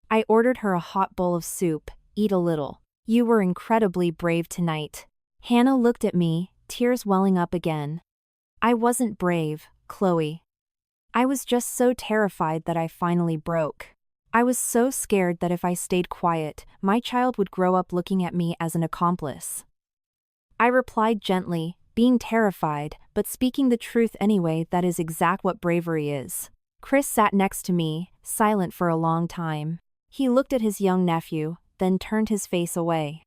I ordered her a hot bowl of soup. "Eat a little. You were incredibly brave tonight." Hannah looked at me, tears welling up again. "I wasn't brave, Chloe. I was just so terrified that I finally broke. I was so scared that if I stayed quiet, my child would grow up looking at me as an accomplice." I replied gently, being terrified, but speaking the truth anyway. That is exact what bravery is. Chris sat next to me, silent for a long time. He looked at his young nephew, then turned his face away.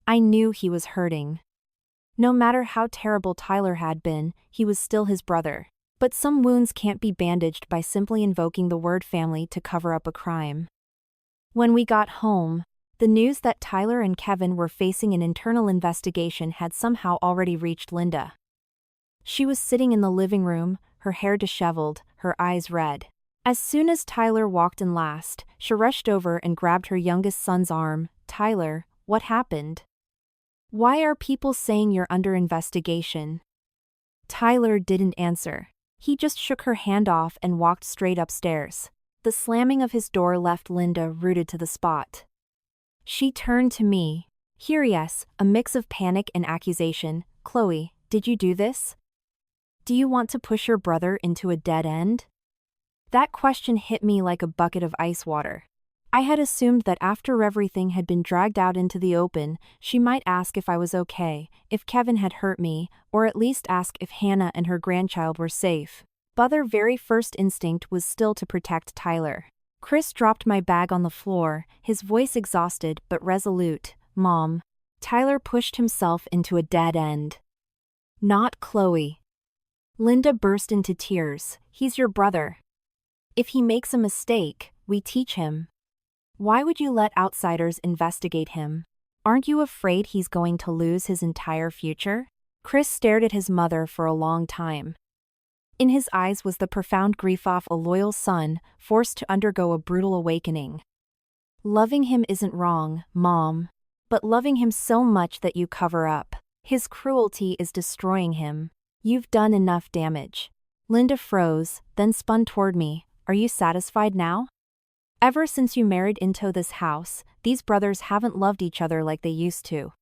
I knew he was hurting. No matter how terrible Tyler had been, he was still his brother. But some wounds can't be bandaged by simply invoking the word family to cover up a crime. When we got home, the news that Tyler and Kevin were facing an internal investigation had somehow already reached Linda. She was sitting in the living room, her hair disheveled, her eyes red. As soon as Tyler walked in last, she rushed over and grabbed her youngest son's arm. "Tyler, what happened? Why are people saying you're under investigation?" Tyler didn't answer. He just shook her hand off and walked straight upstairs. The slamming of his door left Linda rooted to the spot. She turned to me. Here, yes, a mix of panic and accusation. "Chloe, did you do this? Do you want to push your brother into a dead end?" That question hit me like a bucket of ice water. I had assumed that after everything had been dragged out into the open, she might ask if I was okay, if Kevin had hurt me, or at least ask if Hannah and her grandchild were safe. But their very first instinct was still to protect Tyler. Chris dropped my bag on the floor, his voice exhausted but resolute. "Mom, Tyler pushed himself into a dead end. Not Chloe." Linda burst into tears. "He's your brother. If he makes a mistake, we teach him. Why would you let outsiders investigate him? Aren't you afraid he's going to lose his entire future?" Chris stared at his mother for a long time. In his eyes was the profound grief of a loyal son, forced to undergo a brutal awakening. Loving him isn't wrong, Mom. But loving him so much that you cover up his cruelty is destroying him. You've done enough damage. Linda froze, then spun toward me. Are you satisfied now? Ever since you married into this house, these brothers haven't loved each other like they used to.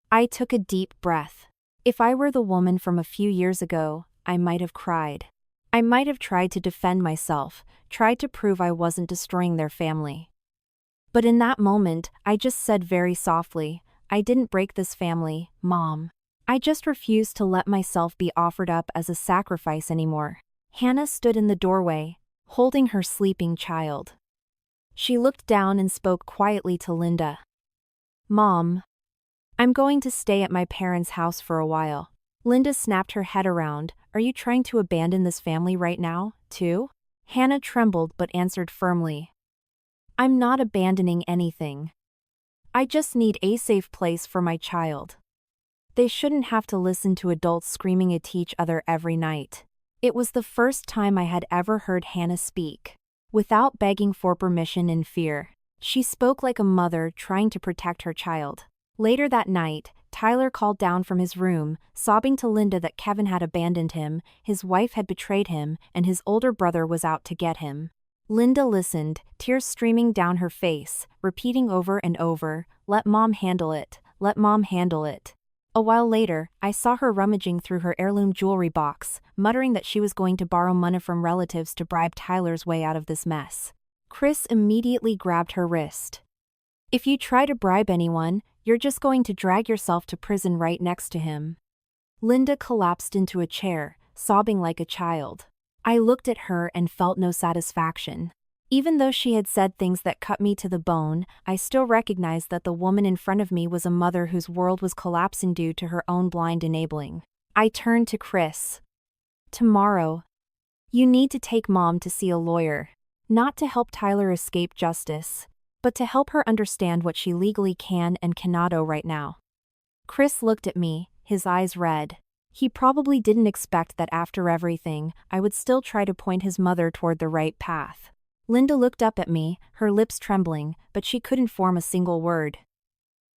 I took a deep breath. If I were the woman from a few years ago, I might have cried. I might have tried to defend myself, tried to prove I wasn't destroying their family. But in that moment, I just said very softly, I didn't break this family, Mom. I just refused to let myself be offered up as a sacrifice anymore. Hannah stood in the doorway, holding her sleeping child. She looked down and spoke quietly to Linda. Mom, I'm going to stay at my parents' house for a while. Linda snapped her head around. Are you trying to abandon this family right now, too? Hannah trembled but answered firmly. I'm not abandoning anything. I just need a safe place for my child. They shouldn't have to listen to adults screaming at each other every night. It was the first time I had ever heard Hannah speak without begging for permission in fear. She spoke like a mother trying to protect her child. Later that night, Tyler called down from his room, sobbing to Linda that Kevin had abandoned him, his wife had betrayed him, and his older brother was out to get him. Linda listened, tears streaming down her face, repeating over and over, "Let Mom handle it, let Mom handle it." A while later, I saw her rummaging through her heirloom jewelry box, muttering that she was going to borrow money from relatives to bribe Tyler's way out of this mess. Chris immediately grabbed her wrist. If you try to bribe anyone, you're just going to drag yourself to prison right next to him. Linda collapsed into a chair, sobbing like a child. I looked at her and felt no satisfaction. Even though she had said things that cut me to the bone, I still recognized that the woman in front of me was a mother whose world was collapsing due to her own blind enabling. I turned to Chris. Tomorrow, you need to take Mom to see a lawyer. Not to help Tyler escape justice, but to help her understand what she legally can and cannot owe right now. Chris looked at me, his eyes red. He probably didn't expect that after everything, I would still try to point his mother toward the right path. Linda looked up at me, her lips trembling, but she couldn't form a single word.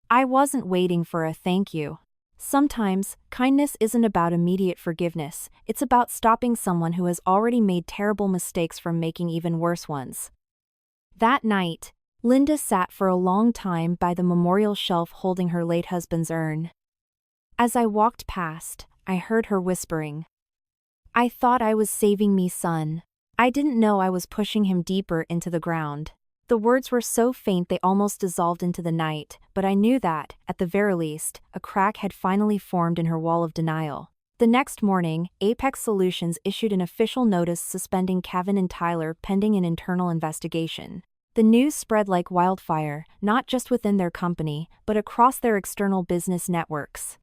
I wasn't waiting for a thank you. Sometimes, kindness isn't about immediate forgiveness, it's about stopping someone who has already made terrible mistakes from making even worse ones. That night, Linda sat for a long time by the memorial shelf holding her late husband's urn. As I walked past, I heard her whispering. I thought I was saving me son. I didn't know I was pushing him deeper into the ground. The words were so faint they almost dissolved into the night, but I knew that, at the very least, a crack had finally formed in her wall of denial. The next morning, Apex Solutions issued an official notice suspending Kevin and Tyler pending an internal investigation. The news spread like wildfire, not just within their company, but across their external business networks.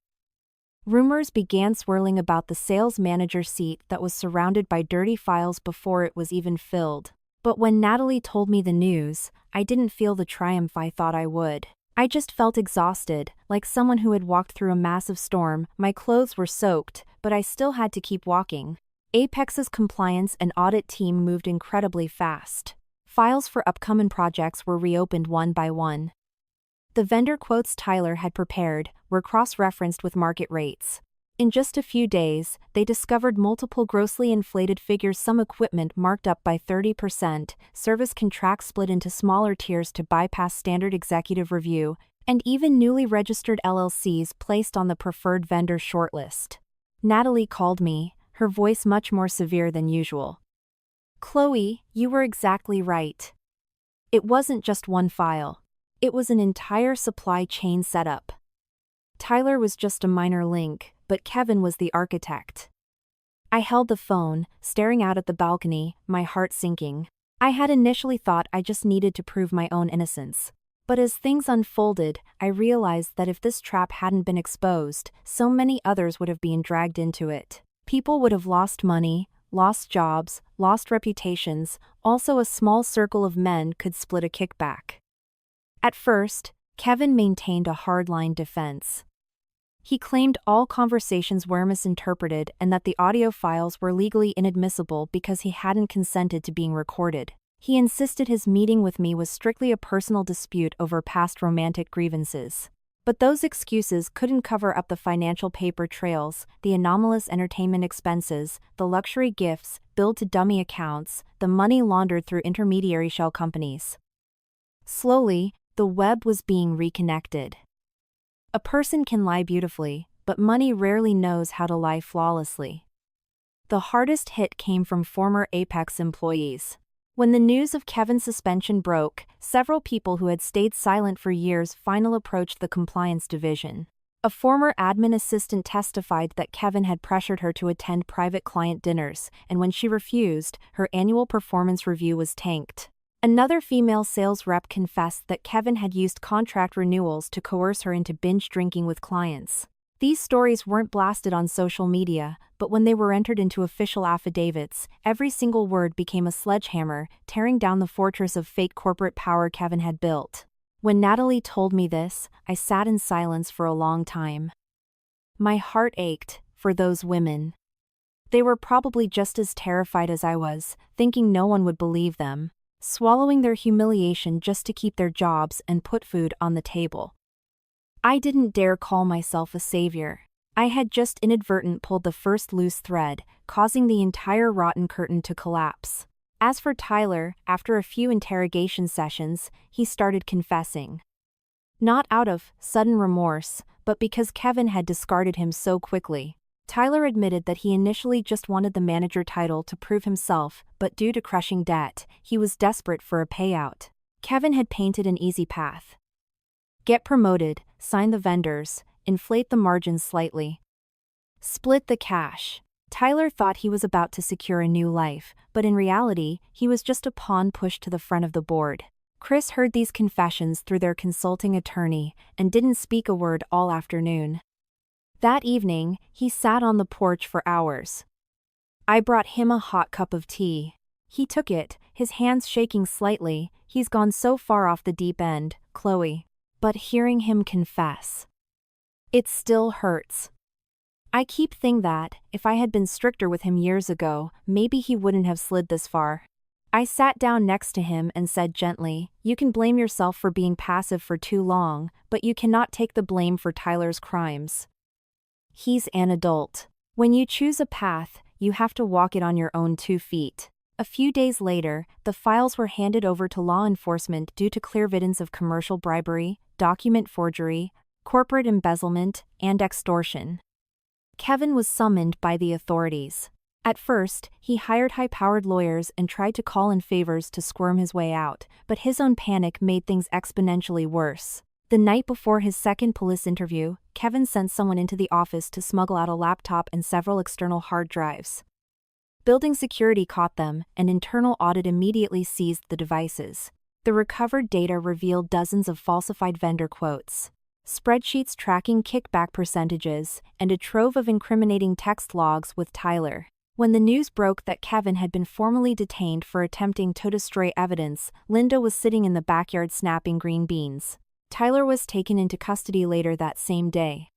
Rumors began swirling about the sales manager seat that was surrounded by dirty files before it was even filled. But when Natalie told me the news, I didn't feel the triumph I thought I would. I just felt exhausted, like someone who had walked through a massive storm. My clothes were soaked, but I still had to keep walking. Apex's compliance and audit team moved incredibly fast. Files for upcoming projects were reopened one by one. The vendor quotes Tyler had prepared were cross-referenced with market rates. In just a few days, they discovered multiple grossly inflated figures, some equipment marked up by 30%, service contracts split into smaller tiers to bypass standard executive review, and even newly registered LLCs placed on the preferred vendor shortlist. Natalie called me, her voice much more severe than usual. Chloe, you were exactly right. It wasn't just one file. It was an entire supply chain setup. Tyler was just a minor link, but Kevin was the architect. I held the phone, staring out at the balcony, my heart sinking. I had initially thought I just needed to prove my own innocence. But as things unfolded, I realized that if this trap hadn't been exposed, so many others would have been dragged into it. People would have lost money, lost jobs, lost reputations, also a small circle of men could split a kickback. At first, Kevin maintained a hardline defense. He claimed all conversations were misinterpreted and that the audio files were legally inadmissible because he hadn't consented to being recorded. He insisted his meeting with me was strictly a personal dispute over past romantic grievances. But those excuses couldn't cover up the financial paper trails, the anomalous entertainment expenses, the luxury gifts, billed to dummy accounts, the money laundered through intermediary shell companies. Slowly, the web was being reconnected. A person can lie beautifully, but money rarely knows how to lie flawlessly. The hardest hit came from former Apex employees. When the news of Kevin's suspension broke, several people who had stayed silent for years finally approached the compliance division. A former admin assistant testified that Kevin had pressured her to attend private client dinners, and when she refused, her annual performance review was tanked. Another female sales rep confessed that Kevin had used contract renewals to coerce her into binge drinking with clients. These stories weren't blasted on social media, but when they were entered into official affidavits, every single word became a sledgehammer, tearing down the fortress of fake corporate power Kevin had built. When Natalie told me this, I sat in silence for a long time. My heart ached for those women. They were probably just as terrified as I was, thinking no one would believe them, swallowing their humiliation just to keep their jobs and put food on the table. I didn't dare call myself a savior. I had just inadvertently pulled the first loose thread, causing the entire rotten curtain to collapse. As for Tyler, after a few interrogation sessions, he started confessing. Not out of sudden remorse, but because Kevin had discarded him so quickly. Tyler admitted that he initially just wanted the manager title to prove himself, but due to crushing debt, he was desperate for a payout. Kevin had painted an easy path. Get promoted, sign the vendors, inflate the margins slightly. Split the cash. Tyler thought he was about to secure a new life, but in reality, he was just a pawn pushed to the front of the board. Chris heard these confessions through their consulting attorney and didn't speak a word all afternoon. That evening, he sat on the porch for hours. I brought him a hot cup of tea. He took it, his hands shaking slightly. He's gone so far off the deep end, Chloe. But hearing him confess, it still hurts. I keep thinking that, if I had been stricter with him years ago, maybe he wouldn't have slid this far. I sat down next to him and said gently, "You can blame yourself for being passive for too long, but you cannot take the blame for Tyler's crimes. He's an adult. When you choose a path, you have to walk it on your own 2 feet." A few days later, the files were handed over to law enforcement due to clear evidence of commercial bribery, document forgery, corporate embezzlement, and extortion. Kevin was summoned by the authorities. At first, he hired high-powered lawyers and tried to call in favors to squirm his way out, but his own panic made things exponentially worse. The night before his second police interview, Kevin sent someone into the office to smuggle out a laptop and several external hard drives. Building security caught them, and internal audit immediately seized the devices. The recovered data revealed dozens of falsified vendor quotes, spreadsheets tracking kickback percentages, and a trove of incriminating text logs with Tyler. When the news broke that Kevin had been formally detained for attempting to destroy evidence, Linda was sitting in the backyard snapping green beans. Tyler was taken into custody later that same day.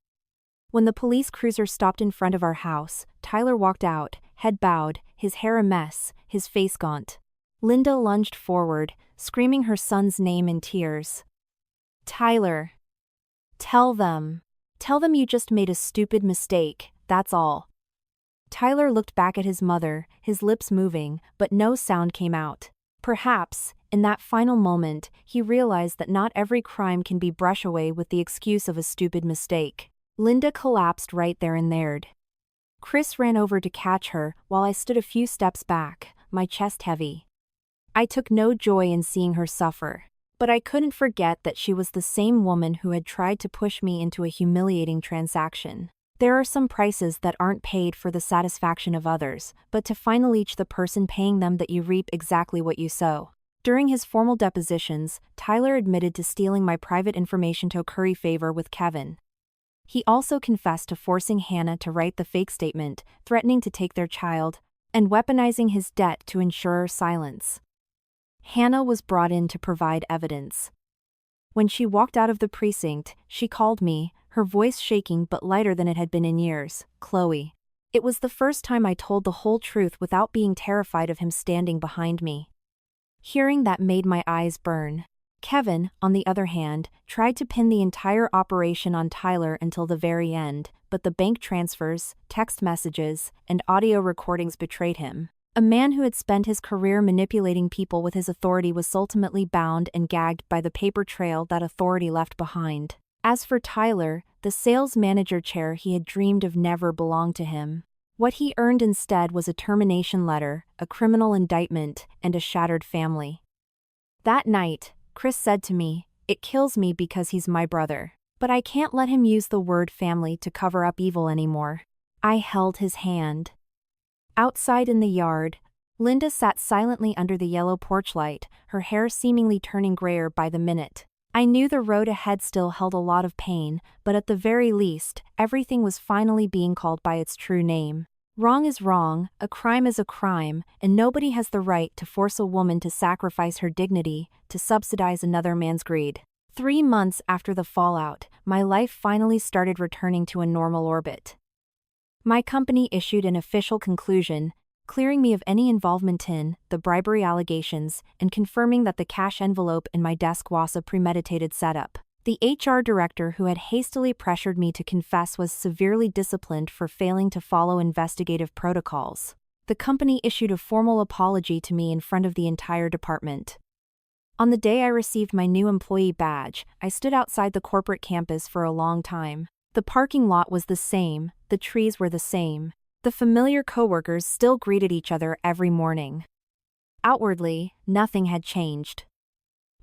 When the police cruiser stopped in front of our house, Tyler walked out, head bowed, his hair a mess, his face gaunt. Linda lunged forward, screaming her son's name in tears. "Tyler! Tell them you just made a stupid mistake, that's all." Tyler looked back at his mother, his lips moving, but no sound came out. Perhaps, in that final moment, he realized that not every crime can be brushed away with the excuse of a stupid mistake. Linda collapsed right there and there. Chris ran over to catch her, while I stood a few steps back, my chest heavy. I took no joy in seeing her suffer, but I couldn't forget that she was the same woman who had tried to push me into a humiliating transaction. There are some prices that aren't paid for the satisfaction of others, but to finally reach the person paying them that you reap exactly what you sow. During his formal depositions, Tyler admitted to stealing my private information to curry favor with Kevin. He also confessed to forcing Hannah to write the fake statement, threatening to take their child, and weaponizing his debt to ensure her silence. Hannah was brought in to provide evidence. When she walked out of the precinct, she called me, her voice shaking but lighter than it had been in years. "Chloe." It was the first time I told the whole truth without being terrified of him standing behind me. Hearing that made my eyes burn. Kevin, on the other hand, tried to pin the entire operation on Tyler until the very end, but the bank transfers, text messages, and audio recordings betrayed him. A man who had spent his career manipulating people with his authority was ultimately bound and gagged by the paper trail that authority left behind. As for Tyler, the sales manager chair he had dreamed of never belonged to him. What he earned instead was a termination letter, a criminal indictment, and a shattered family. That night, Chris said to me, "It kills me because he's my brother. But I can't let him use the word family to cover up evil anymore." I held his hand. Outside in the yard, Linda sat silently under the yellow porch light, her hair seemingly turning grayer by the minute. I knew the road ahead still held a lot of pain, but at the very least, everything was finally being called by its true name. Wrong is wrong, a crime is a crime, and nobody has the right to force a woman to sacrifice her dignity to subsidize another man's greed. 3 months after the fallout, my life finally started returning to a normal orbit. My company issued an official conclusion, clearing me of any involvement in the bribery allegations and confirming that the cash envelope in my desk was a premeditated setup. The HR director who had hastily pressured me to confess was severely disciplined for failing to follow investigative protocols. The company issued a formal apology to me in front of the entire department. On the day I received my new employee badge, I stood outside the corporate campus for a long time. The parking lot was the same, the trees were the same. The familiar coworkers still greeted each other every morning. Outwardly, nothing had changed.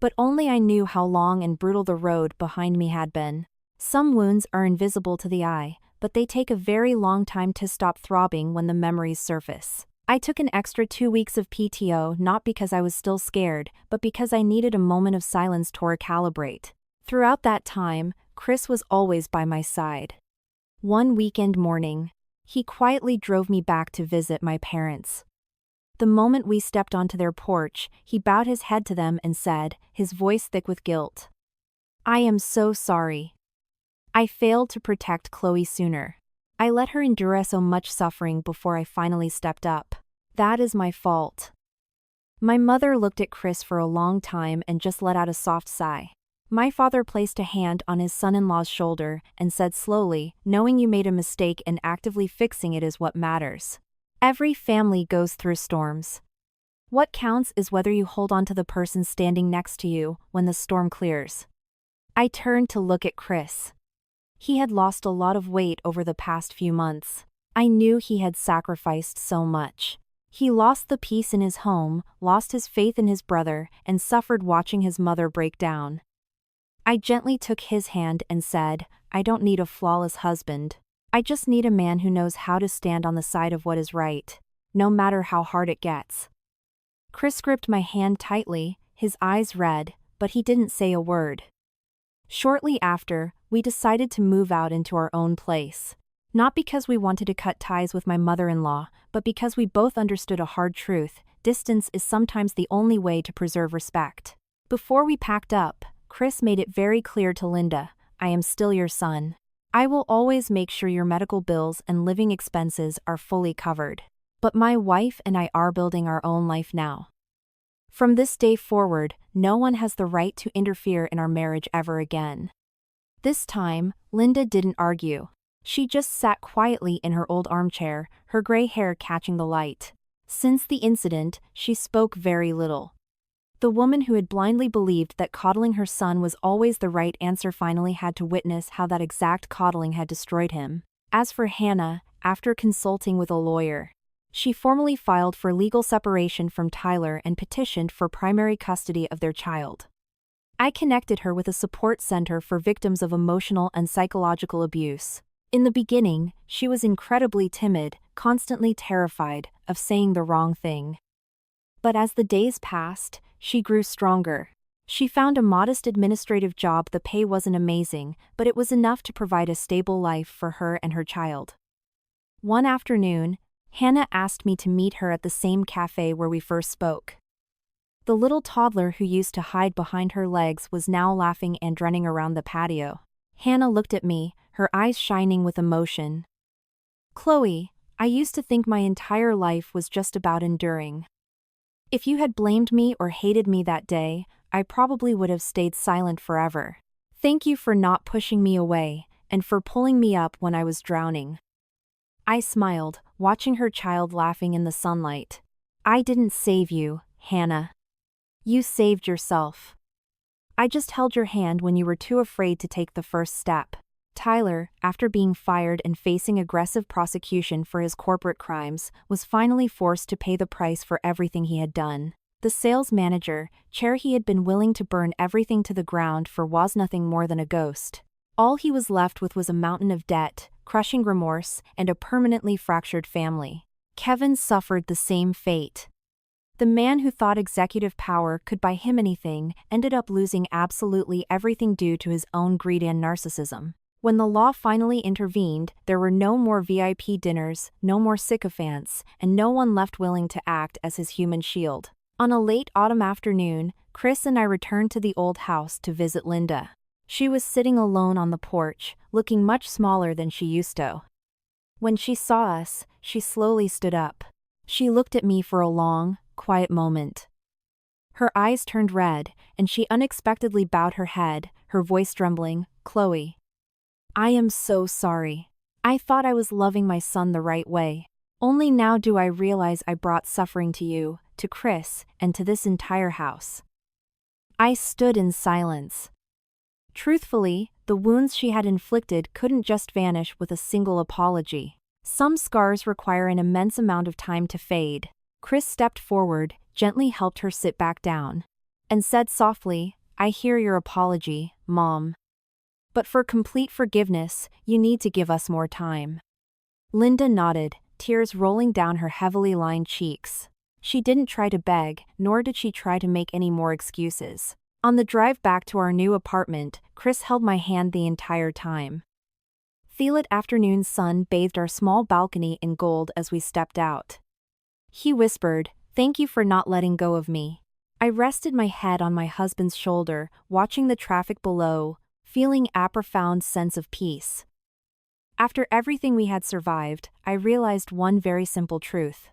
But only I knew how long and brutal the road behind me had been. Some wounds are invisible to the eye, but they take a very long time to stop throbbing when the memories surface. I took an extra 2 weeks of PTO not because I was still scared, but because I needed a moment of silence to recalibrate. Throughout that time, Chris was always by my side. One weekend morning, he quietly drove me back to visit my parents. The moment we stepped onto their porch, he bowed his head to them and said, his voice thick with guilt, "I am so sorry. I failed to protect Chloe sooner. I let her endure so much suffering before I finally stepped up. That is my fault." My mother looked at Chris for a long time and just let out a soft sigh. My father placed a hand on his son-in-law's shoulder and said slowly, "Knowing you made a mistake and actively fixing it is what matters. Every family goes through storms. What counts is whether you hold on to the person standing next to you when the storm clears." I turned to look at Chris. He had lost a lot of weight over the past few months. I knew he had sacrificed so much. He lost the peace in his home, lost his faith in his brother, and suffered watching his mother break down. I gently took his hand and said, "I don't need a flawless husband. I just need a man who knows how to stand on the side of what is right, no matter how hard it gets." Chris gripped my hand tightly, his eyes red, but he didn't say a word. Shortly after, we decided to move out into our own place. Not because we wanted to cut ties with my mother-in-law, but because we both understood a hard truth: distance is sometimes the only way to preserve respect. Before we packed up, Chris made it very clear to Linda, "I am still your son. I will always make sure your medical bills and living expenses are fully covered. But my wife and I are building our own life now. From this day forward, no one has the right to interfere in our marriage ever again." This time, Linda didn't argue. She just sat quietly in her old armchair, her gray hair catching the light. Since the incident, she spoke very little. The woman who had blindly believed that coddling her son was always the right answer finally had to witness how that exact coddling had destroyed him. As for Hannah, after consulting with a lawyer, she formally filed for legal separation from Tyler and petitioned for primary custody of their child. I connected her with a support center for victims of emotional and psychological abuse. In the beginning, she was incredibly timid, constantly terrified of saying the wrong thing. But as the days passed, she grew stronger. She found a modest administrative job. The pay wasn't amazing, but it was enough to provide a stable life for her and her child. One afternoon, Hannah asked me to meet her at the same cafe where we first spoke. The little toddler who used to hide behind her legs was now laughing and running around the patio. Hannah looked at me, her eyes shining with emotion. "Chloe, I used to think my entire life was just about enduring. If you had blamed me or hated me that day, I probably would have stayed silent forever. Thank you for not pushing me away, and for pulling me up when I was drowning." I smiled, watching her child laughing in the sunlight. "I didn't save you, Hannah. You saved yourself. I just held your hand when you were too afraid to take the first step." Tyler, after being fired and facing aggressive prosecution for his corporate crimes, was finally forced to pay the price for everything he had done. The sales manager, chair he had been willing to burn everything to the ground for, was nothing more than a ghost. All he was left with was a mountain of debt, crushing remorse, and a permanently fractured family. Kevin suffered the same fate. The man who thought executive power could buy him anything ended up losing absolutely everything due to his own greed and narcissism. When the law finally intervened, there were no more VIP dinners, no more sycophants, and no one left willing to act as his human shield. On a late autumn afternoon, Chris and I returned to the old house to visit Linda. She was sitting alone on the porch, looking much smaller than she used to. When she saw us, she slowly stood up. She looked at me for a long, quiet moment. Her eyes turned red, and she unexpectedly bowed her head, her voice trembling. "Chloe, I am so sorry. I thought I was loving my son the right way. Only now do I realize I brought suffering to you, to Chris, and to this entire house." I stood in silence. Truthfully, the wounds she had inflicted couldn't just vanish with a single apology. Some scars require an immense amount of time to fade. Chris stepped forward, gently helped her sit back down, and said softly, "I hear your apology, Mom. But for complete forgiveness, you need to give us more time." Linda nodded, tears rolling down her heavily lined cheeks. She didn't try to beg, nor did she try to make any more excuses. On the drive back to our new apartment, Chris held my hand the entire time. The lit afternoon sun bathed our small balcony in gold as we stepped out. He whispered, "Thank you for not letting go of me." I rested my head on my husband's shoulder, watching the traffic below, feeling a profound sense of peace. After everything we had survived, I realized one very simple truth.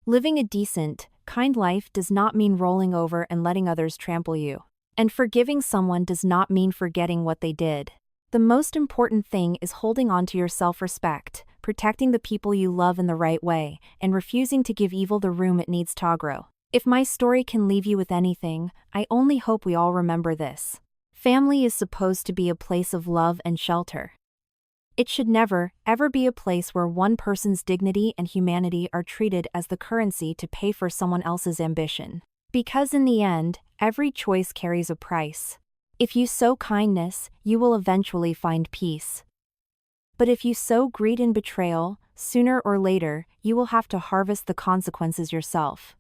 Living a decent, kind life does not mean rolling over and letting others trample you. And forgiving someone does not mean forgetting what they did. The most important thing is holding on to your self-respect, protecting the people you love in the right way, and refusing to give evil the room it needs to grow. If my story can leave you with anything, I only hope we all remember this. Family is supposed to be a place of love and shelter. It should never, ever be a place where one person's dignity and humanity are treated as the currency to pay for someone else's ambition. Because in the end, every choice carries a price. If you sow kindness, you will eventually find peace. But if you sow greed and betrayal, sooner or later, you will have to harvest the consequences yourself.